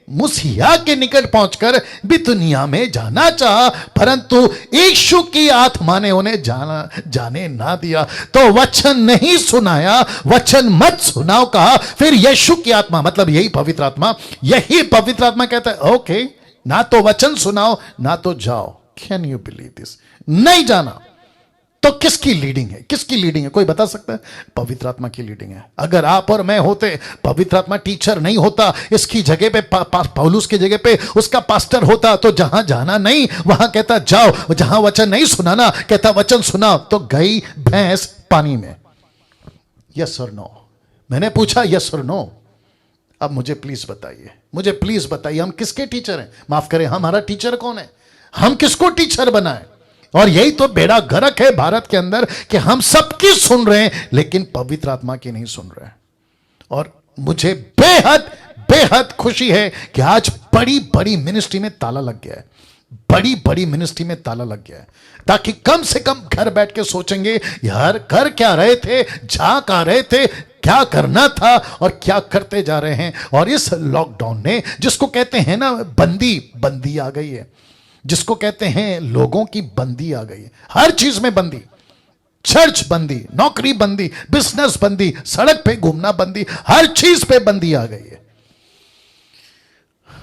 Speaker 1: मूसिया के निकट पहुंचकर बितुनिया में जाना चाहा, परंतु यीशु की आत्मा ने उन्हें जाने ना दिया। तो वचन नहीं सुनाया, वचन मत सुनाओ कहा। फिर यीशु की आत्मा, मतलब यही पवित्र आत्मा, यही पवित्र आत्मा कहता है ओके, ना तो वचन सुनाओ ना तो जाओ। Can you believe this? नहीं जाना। तो किसकी लीडिंग है? किसकी लीडिंग है? कोई बता सकता है? पवित्र आत्मा की लीडिंग है। अगर आप और मैं होते, पवित्र आत्मा टीचर नहीं होता, इसकी जगह पे पौलुस की जगह पे उसका पास्टर होता, तो जहां जाना नहीं वहां कहता जाओ, जहां वचन नहीं सुनाना कहता वचन सुनाओ। तो गई भैंस पानी में। यस और नो? मैंने पूछा यस और नो। अब मुझे प्लीज बताइए, मुझे प्लीज बताइए, हम किसके टीचर हैं? माफ करें, हमारा टीचर कौन है? हम किसको टीचर बनाए? और यही तो बेड़ा गर्क है भारत के अंदर कि हम सबकी सुन रहे हैं लेकिन पवित्र आत्मा की नहीं सुन रहे हैं। और मुझे बेहद बेहद खुशी है कि आज बड़ी बड़ी मिनिस्ट्री में ताला लग गया है, बड़ी बड़ी मिनिस्ट्री में ताला लग गया है, ताकि कम से कम घर बैठ के सोचेंगे यार कर क्या रहे थे, जा कहां रहे थे, क्या करना था और क्या करते जा रहे हैं। और इस लॉकडाउन ने, जिसको कहते हैं ना बंदी आ गई है, जिसको कहते हैं लोगों की बंदी आ गई है, हर चीज में बंदी, चर्च बंदी, नौकरी बंदी, बिजनेस बंदी, सड़क पे घूमना बंदी, हर चीज पे बंदी आ गई है।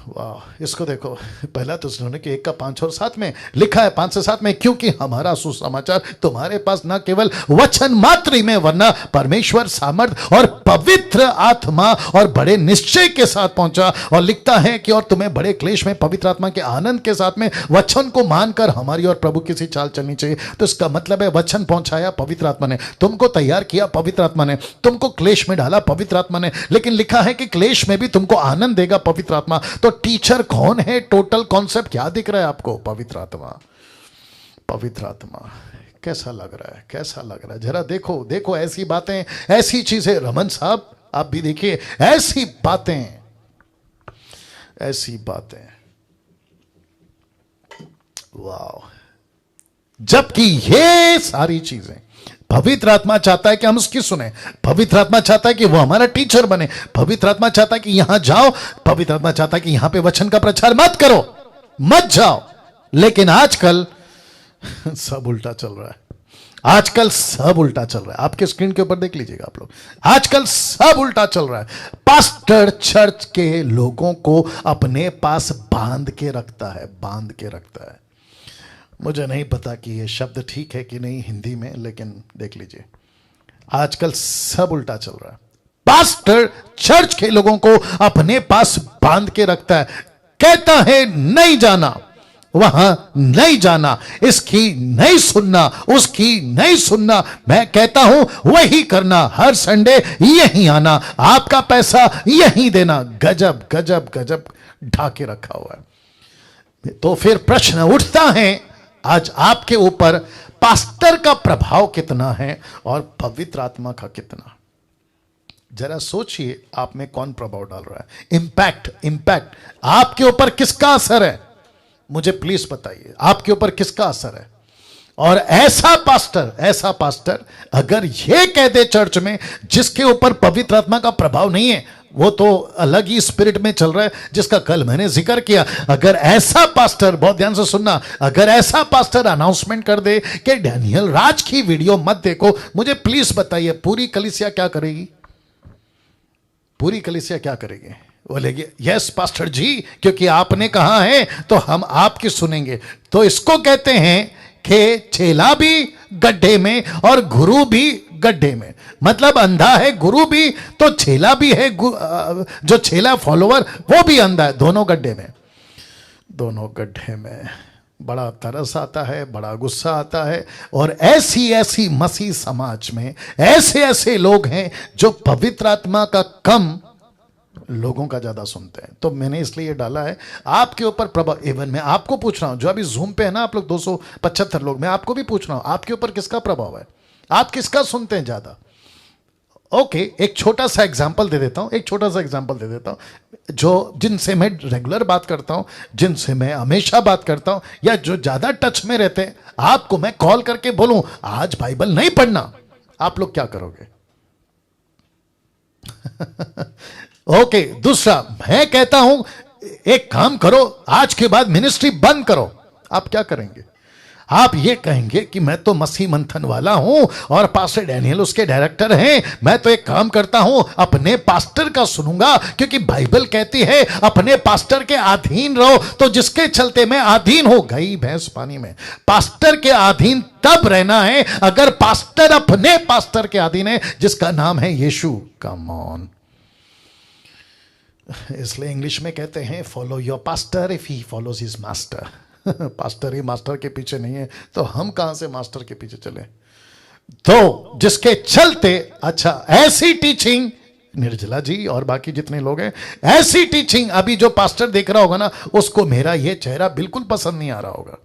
Speaker 1: वाह, इसको देखो, पहला तो सुनने के 1 का 5 और 7 में लिखा है, 5 से 7 में, क्योंकि हमारा सुसमाचार तुम्हारे पास न केवल वचन मात्र ही में वरना परमेश्वर सामर्थ और पवित्र आत्मा और बड़े निश्चय के साथ पहुंचा। और लिखता है कि और तुम्हें बड़े क्लेश में पवित्र आत्मा के आनंद के साथ में वचन को मानकर हमारी और प्रभु की सी चाल चलनी चाहिए। तो इसका मतलब है वचन पहुंचाया पवित्र आत्मा ने, तुमको तैयार किया पवित्र आत्मा ने, तुमको क्लेश में डाला पवित्र आत्मा ने, लेकिन लिखा है कि क्लेश में भी तुमको आनंद देगा पवित्र आत्मा। तो टीचर कौन है? टोटल कॉन्सेप्ट क्या दिख रहा है आपको? पवित्र आत्मा। पवित्र आत्मा। कैसा लग रहा है? कैसा लग रहा है? जरा देखो देखो, ऐसी बातें, ऐसी चीजें। रमन साहब आप भी देखिए, ऐसी बातें, ऐसी बातें, वाह। जबकि ये सारी चीजें पवित्र आत्मा चाहता है कि हम उसकी सुने, पवित्र आत्मा चाहता है कि वो हमारा टीचर बने, पवित्र आत्मा चाहता है कि यहां जाओ, पवित्र आत्मा चाहता है कि यहां पे वचन का प्रचार मत करो, मत जाओ। लेकिन आजकल सब उल्टा चल रहा है, आजकल सब उल्टा चल रहा है। आपके स्क्रीन के ऊपर देख लीजिएगा आप लोग, आजकल सब उल्टा चल रहा है। पास्टर चर्च के लोगों को अपने पास बांध के रखता है, बांध के रखता है। मुझे नहीं पता कि ये शब्द ठीक है कि नहीं हिंदी में, लेकिन देख लीजिए, आजकल सब उल्टा चल रहा है। पास्टर चर्च के लोगों को अपने पास बांध के रखता है, कहता है नहीं जाना, वहां नहीं जाना, इसकी नहीं सुनना, उसकी नहीं सुनना, मैं कहता हूं वही करना, हर संडे यहीं आना, आपका पैसा यहीं देना। गजब गजब गजब ढाके रखा हुआ है। तो फिर प्रश्न उठता है, आज आपके ऊपर पास्टर का प्रभाव कितना है और पवित्र आत्मा का कितना? जरा सोचिए, आप में कौन प्रभाव डाल रहा है? इंपैक्ट आपके ऊपर किसका असर है? मुझे प्लीज बताइए, आपके ऊपर किसका असर है? और ऐसा पास्टर अगर यह कह दे चर्च में जिसके ऊपर पवित्र आत्मा का प्रभाव नहीं है, वो तो अलग ही स्पिरिट में चल रहा है, जिसका कल मैंने जिक्र किया। अगर ऐसा पास्टर, बहुत ध्यान से सुनना, अगर ऐसा पास्टर अनाउंसमेंट कर दे कि डैनियल राज की वीडियो मत देखो, मुझे प्लीज बताइए पूरी कलीसिया क्या करेगी? पूरी कलीसिया क्या करेगी? बोलेगी यस पास्टर जी, क्योंकि आपने कहा है तो हम आपकी सुनेंगे। तो इसको कहते हैं कि चेला भी गड्ढे में और गुरु भी गड्ढे में। मतलब अंधा है गुरु भी, तो चेला भी है, जो चेला फॉलोवर वो भी अंधा है, दोनों गड्ढे में, दोनों गड्ढे में। बड़ा तरस आता है, बड़ा गुस्सा आता है। और ऐसी ऐसी मसीह समाज में ऐसे ऐसे लोग हैं जो पवित्र आत्मा का कम, लोगों का ज्यादा सुनते हैं। तो मैंने इसलिए ये डाला है आपके ऊपर प्रभाव। इवन मैं आपको पूछ रहा हूं, जो अभी जूम पे है ना आप लोग 275 लोग, मैं आपको भी पूछ रहा हूं आपके ऊपर किसका प्रभाव है? आप किसका सुनते हैं ज्यादा? ओके, एक छोटा सा एग्जांपल दे देता हूं, जो जिनसे मैं रेगुलर बात करता हूं, जिनसे मैं हमेशा बात करता हूं, या जो ज्यादा टच में रहते हैं, आपको मैं कॉल करके बोलूं आज बाइबल नहीं पढ़ना, आप लोग क्या करोगे? ओके, दूसरा मैं कहता हूं एक काम करो, आज के बाद मिनिस्ट्री बंद करो, आप क्या करेंगे? आप ये कहेंगे कि मैं तो मसीह मंथन वाला हूं और पास्टर डैनियल उसके डायरेक्टर हैं, मैं तो एक काम करता हूं अपने पास्टर का सुनूंगा, क्योंकि बाइबल कहती है अपने पास्टर के अधीन रहो। तो जिसके चलते मैं अधीन हो गई भैंस पानी में। पास्टर के अधीन तब रहना है अगर पास्टर अपने पास्टर के अधीन है, जिसका नाम है यीशु। Come on. इसलिए इंग्लिश में कहते हैं follow your pastor if he follows his master. Pastor he master के पीछे नहीं है तो हम कहां से मास्टर के पीछे चले? तो जिसके चलते, अच्छा ऐसी टीचिंग, निर्जला जी और बाकी जितने लोग हैं, ऐसी टीचिंग अभी जो पास्टर देख रहा होगा ना, उसको मेरा ये चेहरा बिल्कुल पसंद नहीं आ रहा होगा।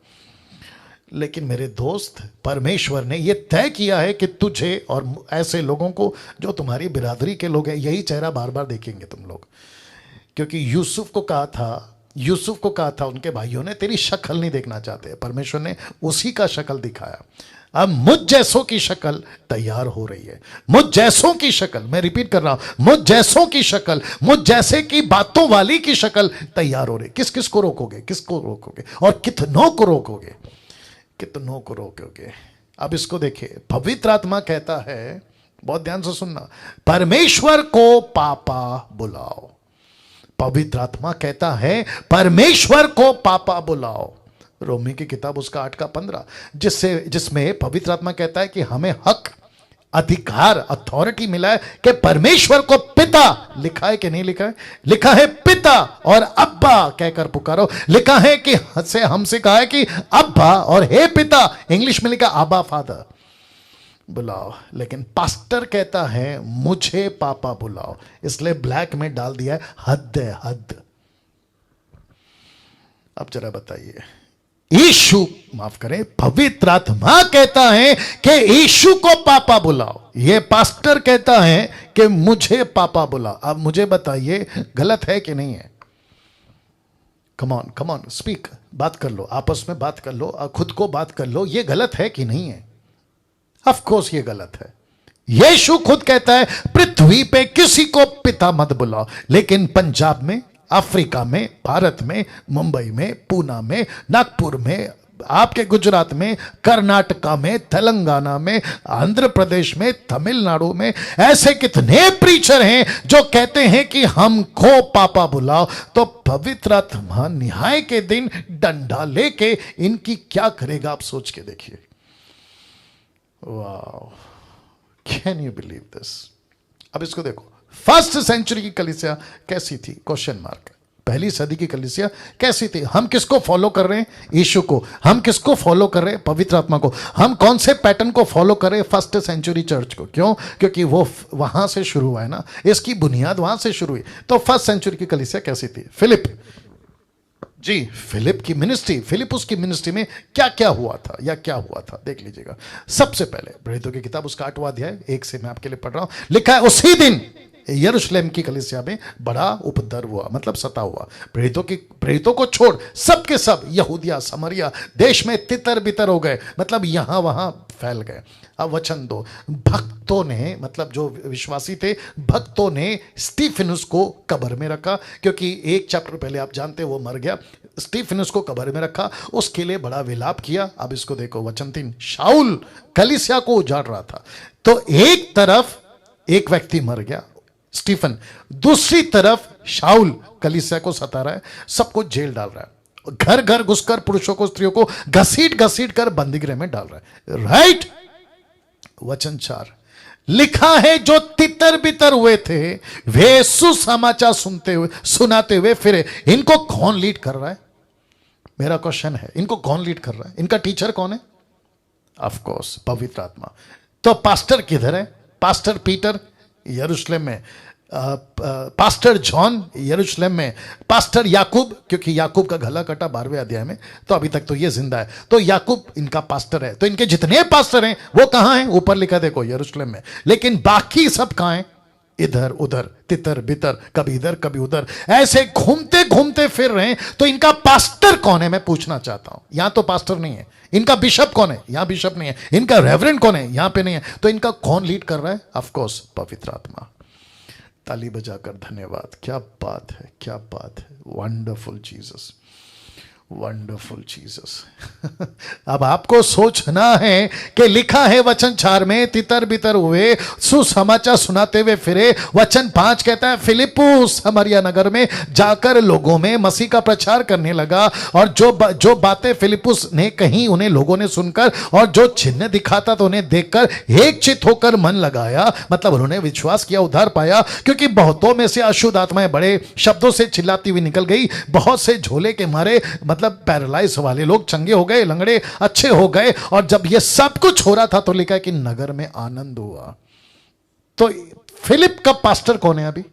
Speaker 1: लेकिन मेरे दोस्त, परमेश्वर ने यह तय किया है कि तुझे और ऐसे लोगों को जो तुम्हारी बिरादरी के लोग हैं, यही चेहरा बार बार देखेंगे तुम लोग। क्योंकि यूसुफ को कहा था उनके भाइयों ने, तेरी शक्ल नहीं देखना चाहते। परमेश्वर ने उसी का शक्ल दिखाया। अब मुझ जैसों की शक्ल तैयार हो रही है। मुझ जैसों की शक्ल, मैं रिपीट कर रहा हूं, मुझ जैसों की शक्ल, मुझ जैसे की बातों वाली की शक्ल तैयार हो रही। किस किस को रोकोगे? किसको रोकोगे? और कितनों को रोकोगे? कितनों को रोकोगे? अब इसको देखिए, पवित्र आत्मा कहता है, बहुत ध्यान से सुनना, परमेश्वर को पापा बुलाओ। पवित्र आत्मा कहता है परमेश्वर को पापा बुलाओ। रोमी की किताब उसका 8:15, जिसमें पवित्र आत्मा कहता है कि हमें हक, अधिकार, अथॉरिटी मिला है कि परमेश्वर को पिता, लिखा है कि नहीं लिखा है? लिखा है पिता और अब्बा कहकर पुकारो। लिखा है कि हमसे कहा है कि अब्बा और हे पिता, इंग्लिश में लिखा आबा फादर बुलाओ। लेकिन पास्टर कहता है मुझे पापा बुलाओ, इसलिए ब्लैक में डाल दिया है हद है, हद। अब जरा बताइए, यीशु, माफ करें, पवित्र आत्मा कहता है कि यीशु को पापा बुलाओ, ये पास्टर कहता है कि मुझे पापा बुलाओ। अब मुझे बताइए गलत है कि नहीं है? कम ऑन स्पीक, बात कर लो, आपस में बात कर लो, खुद को बात कर लो, ये गलत है कि नहीं है? ऑफ कोर्स ये गलत है। यीशु खुद कहता है पृथ्वी पे किसी को पिता मत बुलाओ, लेकिन पंजाब में, अफ्रीका में, भारत में, मुंबई में, पूना में, नागपुर में, आपके गुजरात में, कर्नाटका में, तेलंगाना में, आंध्र प्रदेश में, तमिलनाडु में ऐसे कितने प्रीचर हैं जो कहते हैं कि हमको पापा बुलाओ। तो पवित्र आत्मा न्याय के दिन डंडा लेके इनकी क्या करेगा, आप सोच के देखिए। Wow, can you believe this? अब इसको देखो, फर्स्ट सेंचुरी की कलीसिया कैसी थी? Question mark. पहली सदी की कलीसिया कैसी थी? हम किसको फॉलो कर रहे हैं? यीशु को। हम किसको फॉलो कर रहे हैं? पवित्र आत्मा को। हम कौन से पैटर्न को फॉलो कर रहे हैं? फर्स्ट सेंचुरी चर्च को। क्यों? क्योंकि वो वहां से शुरू हुआ है ना, इसकी बुनियाद वहां से शुरू हुई। तो फर्स्ट सेंचुरी की कलीसिया कैसी थी? फिलिपुस की मिनिस्ट्री में क्या क्या हुआ था देख लीजिएगा। सबसे पहले प्रेरितों की किताब उसका 8वां अध्याय 1 से मैं आपके लिए पढ़ रहा हूं। लिखा है उसी दिन यरूशलेम की कलीसिया में बड़ा उपद्रव हुआ, मतलब सता हुआ। प्रेरितों को छोड़ सबके सब यहूदिया समरिया देश में तितर बितर हो गए, मतलब यहां वहां फैल गए। अब वचन 2, भक्त भक्तों ने, मतलब जो विश्वासी थे, भक्तों ने स्टीफेनुस को कब्र में रखा, क्योंकि एक चैप्टर पहले आप जानते वो मर गया। स्टीफेनुस को कब्र में रखा, उसके लिए बड़ा विलाप किया। अब इसको देखो वचन 3, शाऊल कलीसिया को उजाड़ रहा था। तो एक तरफ एक व्यक्ति मर गया स्टीफन, दूसरी तरफ शाऊल कलीसिया को सता रहा है, सबको जेल डाल रहा है, घर घर घुसकर पुरुषों को स्त्रियों को घसीट घसीट कर बंदीगृह में डाल रहा है। राइट। वचन 4 लिखा है, जो तितर बितर हुए थे वे सुसमाचार सुनाते हुए फिरे। इनको कौन लीड कर रहा है? मेरा क्वेश्चन है, इनको कौन लीड कर रहा है? इनका टीचर कौन है? ऑफ कोर्स पवित्र आत्मा। तो पास्टर किधर है? पास्टर पीटर यरूशलेम में, पास्टर जॉन यरूशलेम में, पास्टर याकूब, क्योंकि याकूब का गला कटा 12वें अध्याय में, तो अभी तक तो ये जिंदा है, तो याकूब इनका पास्टर है। तो इनके जितने पास्टर हैं वो कहां हैं? ऊपर लिखा देखो यरूशलेम में। लेकिन बाकी सब कहां हैं? इधर उधर, तितर बितर, कभी इधर कभी उधर, ऐसे घूमते घूमते फिर रहे हैं। तो इनका पास्टर कौन है मैं पूछना चाहता हूं। यहां तो पास्टर नहीं है। इनका बिशप कौन है? यहां बिशप नहीं है। इनका रेवरेंड कौन है? यहां पे नहीं है। तो इनका कौन लीड कर रहा है? ऑफ कोर्स पवित्र आत्मा। ताली बजाकर धन्यवाद। क्या बात है, क्या बात है। Wonderful Jesus, wonderful Jesus. अब आपको सोचना है कि लिखा है वचन 4 में, तितर बितर हुए सुसमाचार सुनाते हुए फिरे। वचन 5 कहता है, फिलिप्पुस समरिया नगर में जाकर लोगों में मसीह का प्रचार करने लगा, और जो बातें फिलिप्पुस ने कही उन्हें लोगों ने सुनकर, और जो चिन्ह दिखाता तो उन्हें देखकर एक चित होकर मन लगाया। मतलब उन्होंने विश्वास किया, उद्धार पाया, क्योंकि बहुतों में से अशुद्ध आत्माएं बड़े शब्दों से चिल्लाती हुई निकल गई। बहुत से झोले के मारे, मतलब पैरालाइज वाले लोग चंगे हो गए, लंगड़े अच्छे हो गए। और जब ये सब कुछ हो रहा था तो लिखा है कि नगर में आनंद हुआ। तो फिलिप का पास्टर कौन है? अभी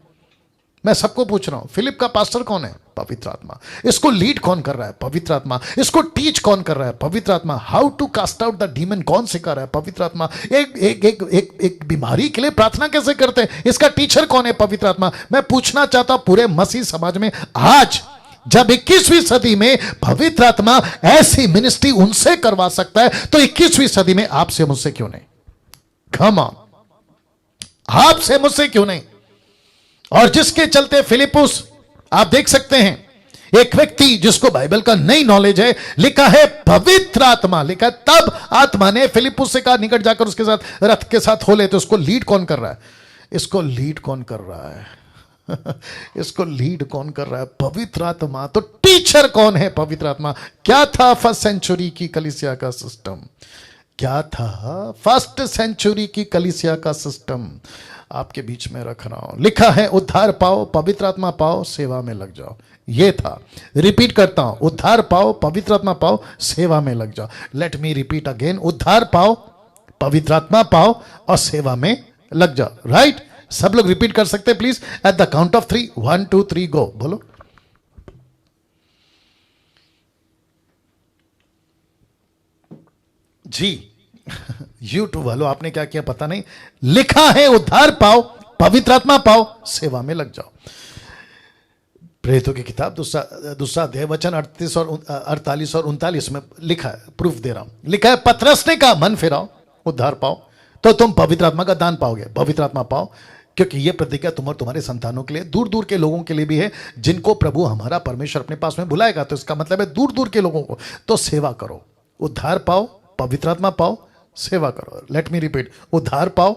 Speaker 1: मैं सबको पूछ रहा हूं, फिलिप का पास्टर कौन है? पवित्र आत्मा। इसको लीड कौन कर रहा है? पवित्र आत्मा। इसको टीच कौन कर रहा है? पवित्र आत्मा। How to cast out the demon कौन सिखा रहा है? पवित्र आत्मा। एक बीमारी के लिए प्रार्थना कैसे करते हैं, इसका टीचर कौन है? पवित्र आत्मा। मैं पूछना चाहता हूं पूरे मसीह समाज में, आज जब 21वीं सदी में पवित्र आत्मा ऐसी मिनिस्ट्री उनसे करवा सकता है, तो 21वीं सदी में आपसे मुझसे क्यों नहीं? कम ऑन, आपसे मुझसे क्यों नहीं? और जिसके चलते फिलिप्पुस, आप देख सकते हैं, एक व्यक्ति जिसको बाइबल का नई नॉलेज है, लिखा है पवित्र आत्मा, लिखा है तब आत्मा ने फिलिप्पुस से कहा निकट जाकर उसके साथ रथ के साथ हो ले। तो उसको लीड कौन कर रहा है? इसको लीड कौन कर रहा है? इसको लीड कौन कर रहा है? पवित्र आत्मा। तो टीचर कौन है? पवित्र आत्मा। क्या था फर्स्ट सेंचुरी की कलीसिया का सिस्टम? क्या था फर्स्ट सेंचुरी की कलीसिया का सिस्टम? आपके बीच में रख रहा हूं, लिखा है उद्धार पाओ, पवित्र आत्मा पाओ, सेवा में लग जाओ। ये था। रिपीट करता हूं, उद्धार पाओ, पवित्र आत्मा पाओ, सेवा में लग जाओ। लेट मी रिपीट अगेन, उद्धार पाओ, पवित्र आत्मा पाओ और सेवा में लग जाओ। राइट? सब लोग रिपीट कर सकते हैं please, at the count of 3, 1 2 3 गो। बोलो। जी यूट्यूब वालों, आपने क्या किया पता नहीं। लिखा है उद्धार पाओ, पवित्र आत्मा पाओ, सेवा में लग जाओ। प्रेरितों की किताब दूसरा अध्याय वचन 48 और 39 में लिखा है, प्रूफ दे रहा हूं। लिखा है पतरस ने कहा मन फिराओ, उद्धार पाओ, तो तुम पवित्र आत्मा का दान पाओगे। पवित्र आत्मा पाओ, क्योंकि यह प्रतिज्ञा तुम और तुम्हारे संतानों के लिए, दूर दूर के लोगों के लिए भी है, जिनको प्रभु हमारा परमेश्वर अपने पास में बुलाएगा। तो इसका मतलब है दूर दूर के लोगों को। तो सेवा करो, उद्धार पाओ, पवित्र आत्मा पाओ, सेवा करो। लेट मी रिपीट, उद्धार पाओ,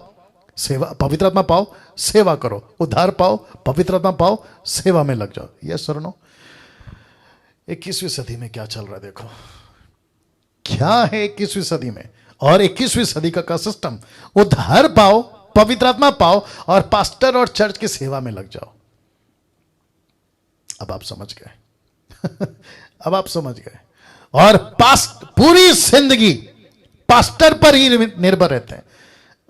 Speaker 1: सेवा, पवित्र आत्मा पाओ, सेवा करो। उद्धार पाओ, पवित्र आत्मा पाओ, सेवा में लग जाओ। यस और नो? 21वीं सदी में क्या चल रहा है देखो, क्या है 21वीं सदी में। और 21वीं सदी का सिस्टम, उद्धार पाओ, पवित्र आत्मा पाओ और पास्टर और चर्च की सेवा में लग जाओ। अब आप समझ गए। अब आप समझ गए। और पूरी जिंदगी पास्टर पर ही निर्भर रहते हैं।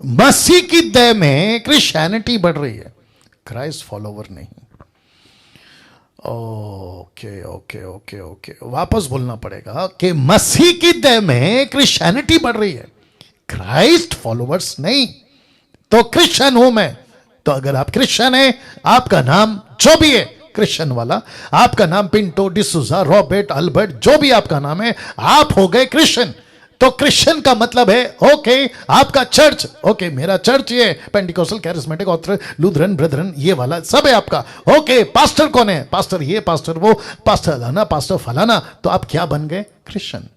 Speaker 1: मसीह की दया में क्रिश्चियनिटी बढ़ रही है, क्राइस्ट फॉलोवर नहीं। ओके ओके ओके ओके, वापस बोलना पड़ेगा कि मसीह की दया में क्रिश्चियनिटी बढ़ रही है, क्राइस्ट फॉलोवर्स नहीं। तो क्रिश्चियन हूं मैं, तो अगर आप क्रिश्चियन हैं, आपका नाम जो भी है क्रिश्चियन वाला, आपका नाम पिंटो, डिसूजा, रॉबर्ट, अल्बर्ट, जो भी आपका नाम है, आप हो गए क्रिश्चियन। तो क्रिश्चियन का मतलब है ओके आपका चर्च, ओके मेरा चर्च ये Pentecostal, charismatic, Orthodox, Lutheran, Brethren, ये वाला सब है आपका। ओके पास्टर कौन है? पास्टर ये, पास्टर वो, पास्टर लाना, पास्टर फलाना। तो आप क्या बन गए? क्रिश्चियन।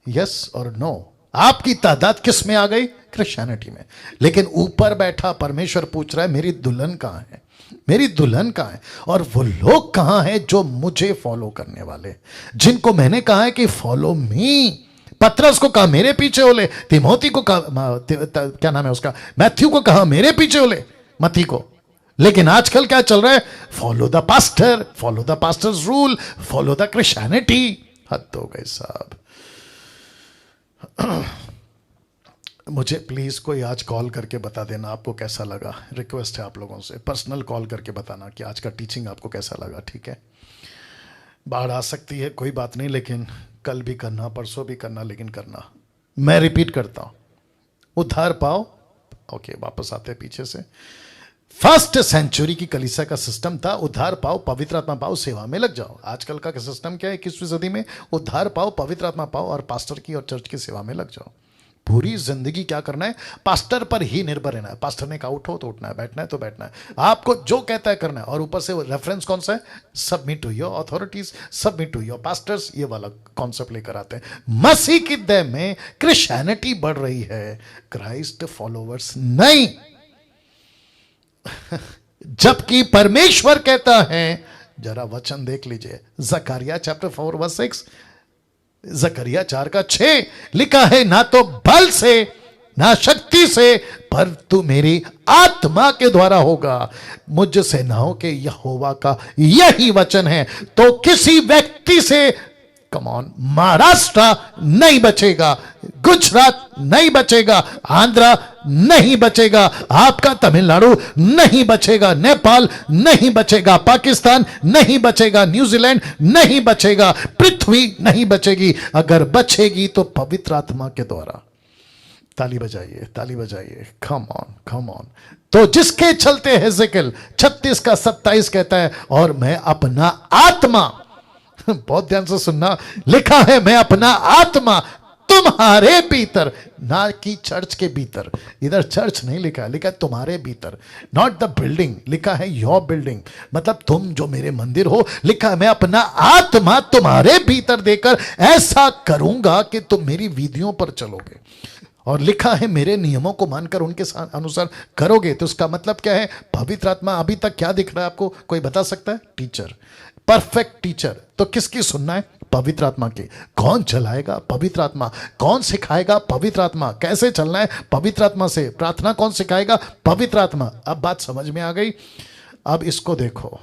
Speaker 1: यस और नो? आपकी तादाद किस में आ गई? क्रिश्चियनिटी में। लेकिन ऊपर बैठा परमेश्वर पूछ रहा है मेरी दुल्हन कहां है? मेरी दुल्हन कहां है? और वो लोग कहां हैं जो मुझे फॉलो करने वाले, जिनको मैंने कहा है कि फॉलो मी। पतरस को कहा मेरे पीछे हो ले, तिमोथी को कहा, क्या नाम है उसका, मैथ्यू को कहा मेरे पीछे हो ले, मती को। लेकिन आजकल क्या चल रहा है? Follow the pastor, follow the pastors rule, follow the Christianity. हद हो गई साहब। मुझे प्लीज कोई आज कॉल करके बता देना आपको कैसा लगा। रिक्वेस्ट है आप लोगों से, पर्सनल कॉल करके बताना कि आज का टीचिंग आपको कैसा लगा। ठीक है, बाढ़ आ सकती है, कोई बात नहीं, लेकिन कल भी करना, परसों भी करना, लेकिन करना। मैं रिपीट करता हूं, उद्धार पाओ। ओके, वापस आते हैं पीछे से। फर्स्ट सेंचुरी की कलीसिया का सिस्टम था उद्धार पाओ, पवित्र आत्मा पाओ, सेवा में लग जाओ। आजकल का सिस्टम क्या है 21वीं सदी में? उद्धार पाओ, पवित्र आत्मा पाओ और पास्टर की और चर्च की सेवा में लग जाओ। पूरी जिंदगी क्या करना है? पास्टर पर ही निर्भर रहना है। पास्टर ने कहा उठो तो उठना है, बैठना है तो बैठना है, आपको जो कहता है करना है। और ऊपर से रेफरेंस कौन सा है? Submit to your authorities, submit to your pastors, ये वाला कॉन्सेप्ट लेकर आते हैं। मसीह की देह में क्रिश्चियनिटी बढ़ रही है, क्राइस्ट फॉलोवर्स नहीं। जबकि परमेश्वर कहता है, जरा वचन देख लीजिए, जकरिया चैप्टर 4 वर्स 6, जकरिया 4:6 लिखा है, ना तो बल से ना शक्ति से, पर तू मेरी आत्मा के द्वारा होगा। मुझ सेनाओं के यहोवा का यही वचन है। तो किसी व्यक्ति से, कम ऑन, महाराष्ट्र नहीं बचेगा, गुजरात नहीं बचेगा, आंध्रा नहीं बचेगा, आपका तमिलनाडु नहीं बचेगा, नेपाल नहीं बचेगा, पाकिस्तान नहीं बचेगा, न्यूजीलैंड नहीं बचेगा, पृथ्वी नहीं बचेगी। अगर बचेगी तो पवित्र आत्मा के द्वारा। ताली बजाइए, ताली बजाइए, कम ऑन, कम ऑन। तो जिसके चलते हेजेकिएल 36:27 कहता है, और मैं अपना आत्मा, बहुत ध्यान से सुनना, लिखा है मैं अपना आत्मा तुम्हारे भीतर, ना कि चर्च के भीतर। इधर चर्च नहीं लिखा है, लिखा है तुम्हारे भीतर, नॉट द बिल्डिंग, लिखा है योर बिल्डिंग, मतलब तुम जो मेरे मंदिर हो। लिखा है मैं अपना आत्मा तुम्हारे भीतर देकर ऐसा करूंगा कि तुम मेरी विधियों पर चलोगे। और लिखा है मेरे नियमों को मानकर उनके अनुसार करोगे। तो उसका मतलब क्या है? पवित्र आत्मा अभी तक क्या दिख रहा है आपको? कोई बता सकता है? Teacher, perfect teacher. तो किसकी सुनना है? पवित्र आत्मा की। कौन चलाएगा? पवित्र आत्मा। कौन सिखाएगा? पवित्र आत्मा। कैसे चलना है? पवित्र आत्मा से। प्रार्थना कौन सिखाएगा? पवित्र आत्मा। अब बात समझ में आ गई? अब इसको देखो,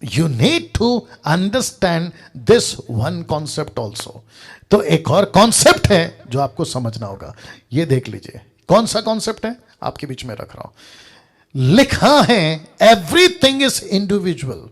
Speaker 1: you need to understand this one concept also. तो एक और कॉन्सेप्ट है जो आपको समझना होगा, ये देख लीजिए। कौन सा कॉन्सेप्ट है? आपके बीच में रख रहा हूं। लिखा है everything is individual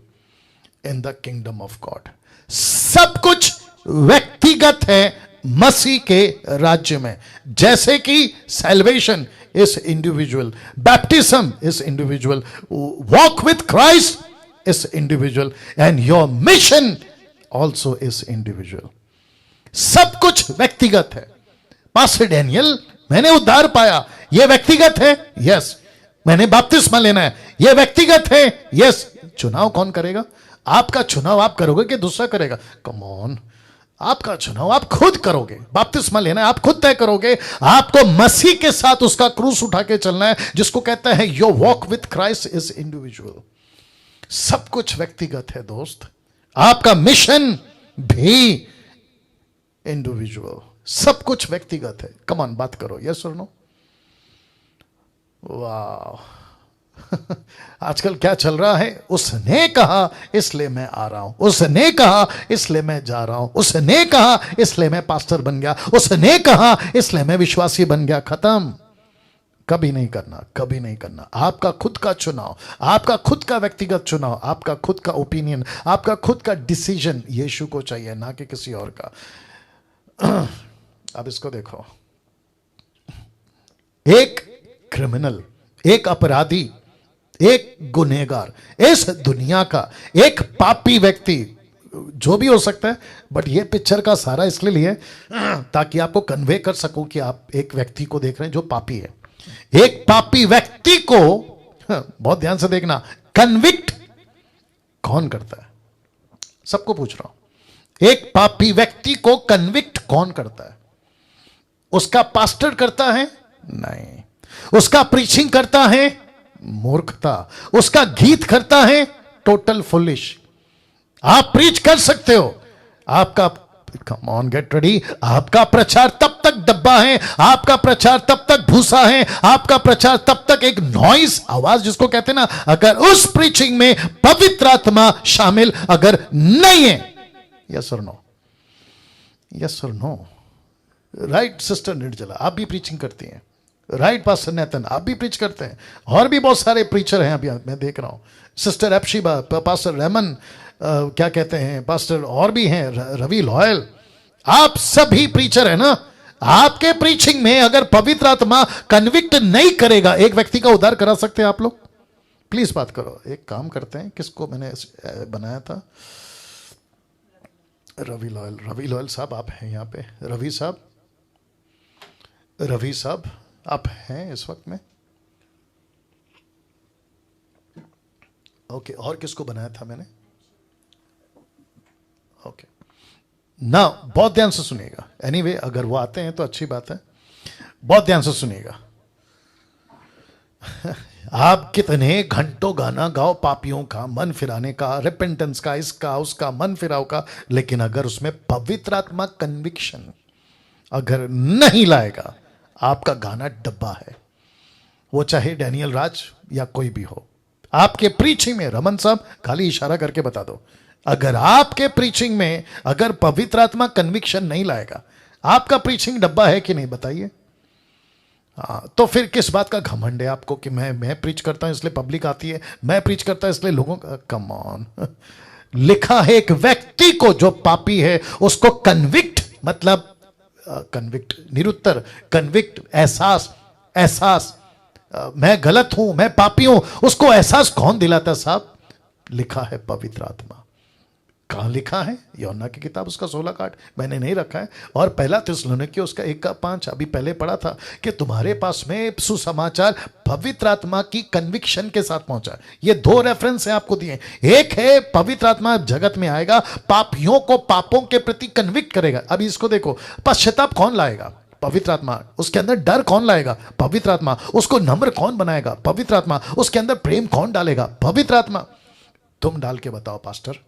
Speaker 1: in the kingdom of God. सब कुछ व्यक्तिगत है मसीह के राज्य में। जैसे कि salvation is individual, baptism is individual, walk with Christ is individual, and your mission also is individual. सब कुछ व्यक्तिगत है। पास्टर डैनियल, मैंने उद्धार पाया, यह व्यक्तिगत है। यस। मैंने बपतिस्मा लेना है, यह व्यक्तिगत है। यस। चुनाव कौन करेगा? आपका चुनाव आप करोगे कि दूसरा करेगा? कम ऑन, आपका चुनाव आप खुद करोगे। बपतिस्मा लेना है, आप खुद तय करोगे। आपको मसीह के साथ उसका क्रूस उठा के चलना है, जिसको कहता है your walk with Christ is individual. सब कुछ व्यक्तिगत है दोस्त। आपका मिशन भी इंडिविजुअल। सब कुछ व्यक्तिगत है। कम ऑन, बात करो, यस और नो? वाह। आजकल क्या चल रहा है? उसने कहा इसलिए मैं आ रहा हूं, उसने कहा इसलिए मैं जा रहा हूं, उसने कहा इसलिए मैं पास्टर बन गया, उसने कहा इसलिए मैं विश्वासी बन गया। खत्म। कभी नहीं करना, कभी नहीं करना। आपका खुद का चुनाव, आपका खुद का व्यक्तिगत चुनाव, आपका खुद का ओपिनियन, आपका खुद का डिसीजन यीशु को चाहिए, ना कि किसी और का। अब इसको देखो, एक क्रिमिनल, एक एक गुनहगार, इस दुनिया का एक पापी व्यक्ति, जो भी हो सकता है, बट ये पिक्चर का सारा इसलिए लिए ताकि आपको कन्वे कर सकूं कि आप एक व्यक्ति को देख रहे हैं जो पापी है। एक पापी व्यक्ति को, बहुत ध्यान से देखना, कन्विक्ट कौन करता है? सबको पूछ रहा हूं, एक पापी व्यक्ति को कन्विक्ट कौन करता है? उसका पास्टर करता है? नहीं। उसका प्रीचिंग करता है? मूर्खता। उसका गीत करता है? Total foolish. आप प्रीच कर सकते हो, आपका, कम ऑन गेट रेडी, आपका प्रचार तब तक डब्बा है, आपका प्रचार तब तक भूसा है, आपका प्रचार तब तक एक नॉइस, आवाज जिसको कहते हैं ना, अगर उस प्रीचिंग में पवित्र आत्मा शामिल अगर नहीं है। यस और नो? यस और नो? राइट सिस्टर निर्जला, आप भी प्रीचिंग करती हैं। राइट पास्टर नेतन, आप भी प्रीच करते हैं। और भी बहुत सारे प्रीचर हैं अभी मैं देख रहा हूं। सिस्टर एप्शिबा, पास्टर रेमन, क्या कहते हैं, पास्टर और भी हैं, रवि लॉयल, आप सभी प्रीचर है ना। आपके प्रीचिंग में अगर पवित्र आत्मा कन्विक्ट नहीं करेगा, एक व्यक्ति का उद्धार करा सकते हैं आप लोग? प्लीज बात करो। एक काम करते हैं, किसको मैंने बनाया था, रवि लॉयल। रवि लॉयल साहब आप हैं यहाँ पे? रवि साहब, रवि साहब आप हैं इस वक्त में? ओके, और किसको बनाया था मैंने? ओके ना, बहुत ध्यान से सुनिएगा। एनीवे, अगर वो आते हैं तो अच्छी बात है, बहुत ध्यान से सुनिएगा। आप कितने घंटों गाना गाओ पापियों का, मन फिराने का, रिपेंटेंस का, इसका उसका, मन फिराव का, लेकिन अगर उसमें पवित्र आत्मा कन्विक्शन अगर नहीं लाएगा, आपका गाना डब्बा है। वो चाहे डैनियल राज या कोई भी हो। आपके प्रीचिंग में, रमन साहब खाली इशारा करके बता दो, अगर आपके प्रीचिंग में अगर पवित्र आत्मा कन्विक्शन नहीं लाएगा, आपका प्रीचिंग डब्बा है कि नहीं? बताइए। तो फिर किस बात का घमंड है आपको कि मैं प्रीच करता हूं इसलिए पब्लिक आती है, मैं प्रीच करता हूं इसलिए लोगों का? Come on. लिखा है एक व्यक्ति को जो पापी है उसको कन्विक्ट, मतलब कन्विक्ट निरुत्तर, कन्विक्ट एहसास, एहसास मैं गलत हूं, मैं पापी हूं, उसको एहसास कौन दिलाता साहब? लिखा है पवित्र आत्मा। कहां लिखा है? यूहन्ना की किताब उसका 16 का 8, मैंने नहीं रखा है, और पहला थिस्सलुनीके उसका 1 का 5 अभी पहले पढ़ा था कि तुम्हारे पास में सुसमाचार पवित्र आत्मा की कन्विक्शन के साथ पहुंचा। ये 2 रेफरेंस है आपको दिए। एक है पवित्र आत्मा जगत में आएगा, पापियों को पापों के प्रति कन्विक्ट करेगा। अभी इसको देखो, पश्चाताप कौन लाएगा? पवित्र आत्मा। उसके अंदर डर कौन लाएगा? पवित्र आत्मा। उसको नम्र कौन बनाएगा? पवित्र आत्मा। उसके अंदर प्रेम कौन डालेगा? पवित्र आत्मा। तुम डाल के बताओ पास्टर,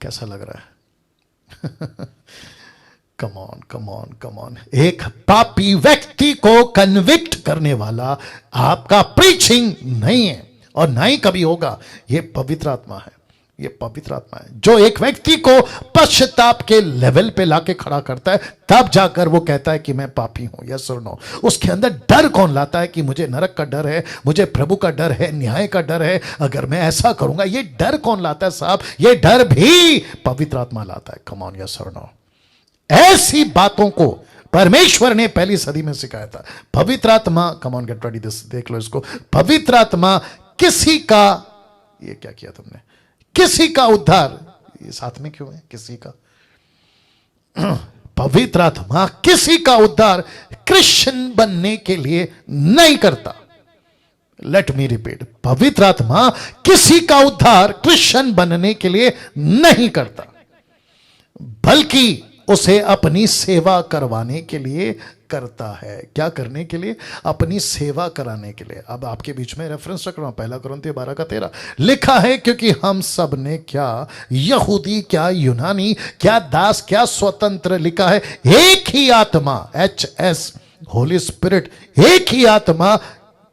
Speaker 1: कैसा लग रहा है? Come on, come on, come on. एक पापी व्यक्ति को कन्विक्ट करने वाला आपका प्रीचिंग नहीं है, और ना ही कभी होगा। यह पवित्र आत्मा है, ये पवित्र आत्मा है जो एक व्यक्ति को पश्चाताप के लेवल पे लाके खड़ा करता है, तब जाकर वो कहता है कि मैं पापी हूं। यस और नो? उसके अंदर डर कौन लाता है कि मुझे नरक का डर है, मुझे प्रभु का डर है, न्याय का डर है, अगर मैं ऐसा करूंगा? ये डर कौन लाता है साहब? ये डर भी पवित्र आत्मा लाता है। कम ऑन, यस और नो? ऐसी बातों को परमेश्वर ने पहली सदी में सिखाया था। पवित्र आत्मा, come on get ready this, देख लो इसको। पवित्र आत्मा किसी का, ये क्या किया तुमने? किसी का उद्धार, ये साथ में क्यों है? किसी का। पवित्र आत्मा किसी का उद्धार क्रिश्चियन बनने के लिए नहीं करता। लेट मी रिपीट, पवित्र आत्मा किसी का उद्धार क्रिश्चियन बनने के लिए नहीं करता, बल्कि उसे अपनी सेवा करवाने के लिए करता है। क्या करने के लिए? अपनी सेवा कराने के लिए। अब आपके बीच में रेफरेंस रख रहा हूं, 1 कुरिन्थियों 12 का 13 लिखा है, क्योंकि हम सब ने, क्या यहूदी क्या यूनानी, क्या दास क्या स्वतंत्र, लिखा है एक ही आत्मा, HS होली स्पिरिट, एक ही आत्मा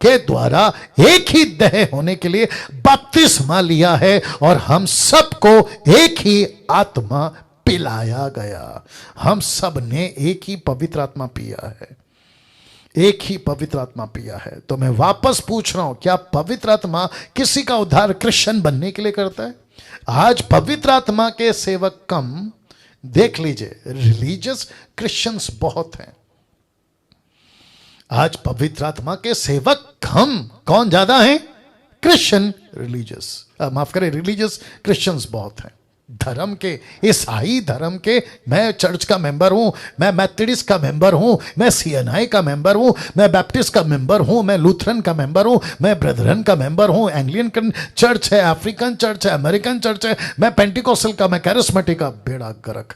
Speaker 1: के द्वारा एक ही देह होने के लिए बपतिस्मा लिया है, और हम सबको एक ही आत्मा पिलाया गया। हम सब ने एक ही पवित्र आत्मा पिया है, एक ही पवित्र आत्मा पिया है। तो मैं वापस पूछ रहा हूं, क्या पवित्र आत्मा किसी का उद्धार क्रिश्चियन बनने के लिए करता है? आज पवित्र आत्मा के सेवक कम, देख लीजिए, रिलीजियस क्रिश्चियंस बहुत हैं। आज पवित्र आत्मा के सेवक कम, कौन ज्यादा है? क्रिश्चियन रिलीजियस, माफ करें, रिलीजियस क्रिश्चियंस बहुत हैं। धर्म के, ईसाई धर्म के, मैं चर्च का मेंबर हूं, मैं मैथोडिस्ट का मेंबर हूं, मैं सीएनआई का मेंबर हूं, मैं बैप्टिस्ट का मेंबर हूं, मैं लूथरन का मेंबर हूं, मैं ब्रदरन का मेंबर हूं, एंग्लियन चर्च है, अफ्रीकन चर्च है, अमेरिकन चर्च है, मैं पेंटिकोस्टल का, मैं कैरिस्मेटिक का, बेड़ा गर्क।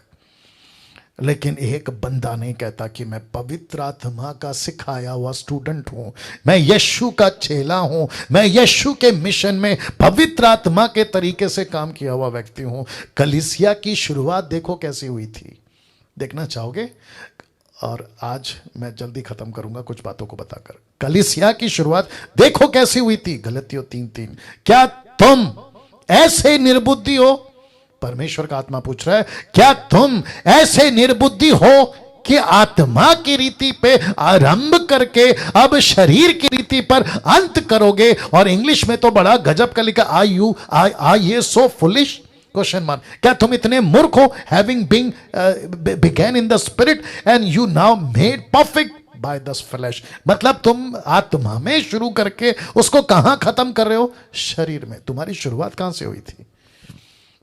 Speaker 1: लेकिन एक बंदा नहीं कहता कि मैं पवित्र आत्मा का सिखाया हुआ स्टूडेंट हूं, मैं यीशु का चेला हूं, मैं यीशु के मिशन में पवित्र आत्मा के तरीके से काम किया हुआ व्यक्ति हूं। कलीसिया की शुरुआत देखो कैसी हुई थी, देखना चाहोगे? और आज मैं जल्दी खत्म करूंगा कुछ बातों को बताकर। कलीसिया की शुरुआत देखो कैसी हुई थी, गलतियों 3:3। क्या तुम ऐसे निर्बुद्धि हो? परमेश्वर का आत्मा पूछ रहा है, क्या तुम ऐसे निर्बुद्धि हो कि आत्मा की रीति पे आरंभ करके अब शरीर की रीति पर अंत करोगे? और इंग्लिश में तो बड़ा गजब का लिखा, आर ये सो फुलिश? Question mark. क्या तुम इतने मूर्ख हो? Having been begun in the spirit and you now made perfect by the flesh. मतलब तुम आत्मा में शुरू करके उसको कहां खत्म कर रहे हो? शरीर में। तुम्हारी शुरुआत कहां से हुई थी?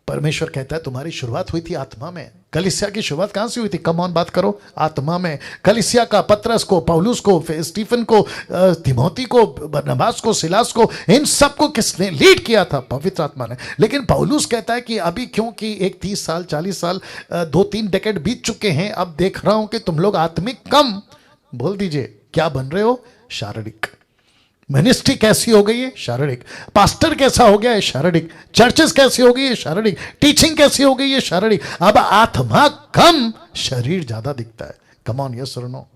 Speaker 1: परमेश्वर कहता है तुम्हारी शुरुआत हुई थी आत्मा में। कलीसिया की शुरुआत कहां से हुई थी? कम ऑन बात करो, आत्मा में। कलीसिया का पतरस को, पौलुस को, स्टीफन को, तिमोथी को, बरनबास को, सिलास को, इन सबको किसने लीड किया था? पवित्र आत्मा ने। लेकिन पौलुस कहता है कि अभी क्योंकि एक 30 साल 40 साल 2-3 डेकेड बीत चुके हैं, अब देख रहा हूं कि तुम लोग आत्मिक कम, बोल दीजिए क्या बन रहे हो? शारीरिक। मिनिस्ट्री कैसी हो गई है? शारीरिक। पास्टर कैसा हो गया है? शारीरिक। चर्चेस कैसी हो गई है? शारीरिक। टीचिंग कैसी हो गई है? शारीरिक। अब आत्मा कम, शरीर ज्यादा दिखता है। कम ऑन, यस और नो?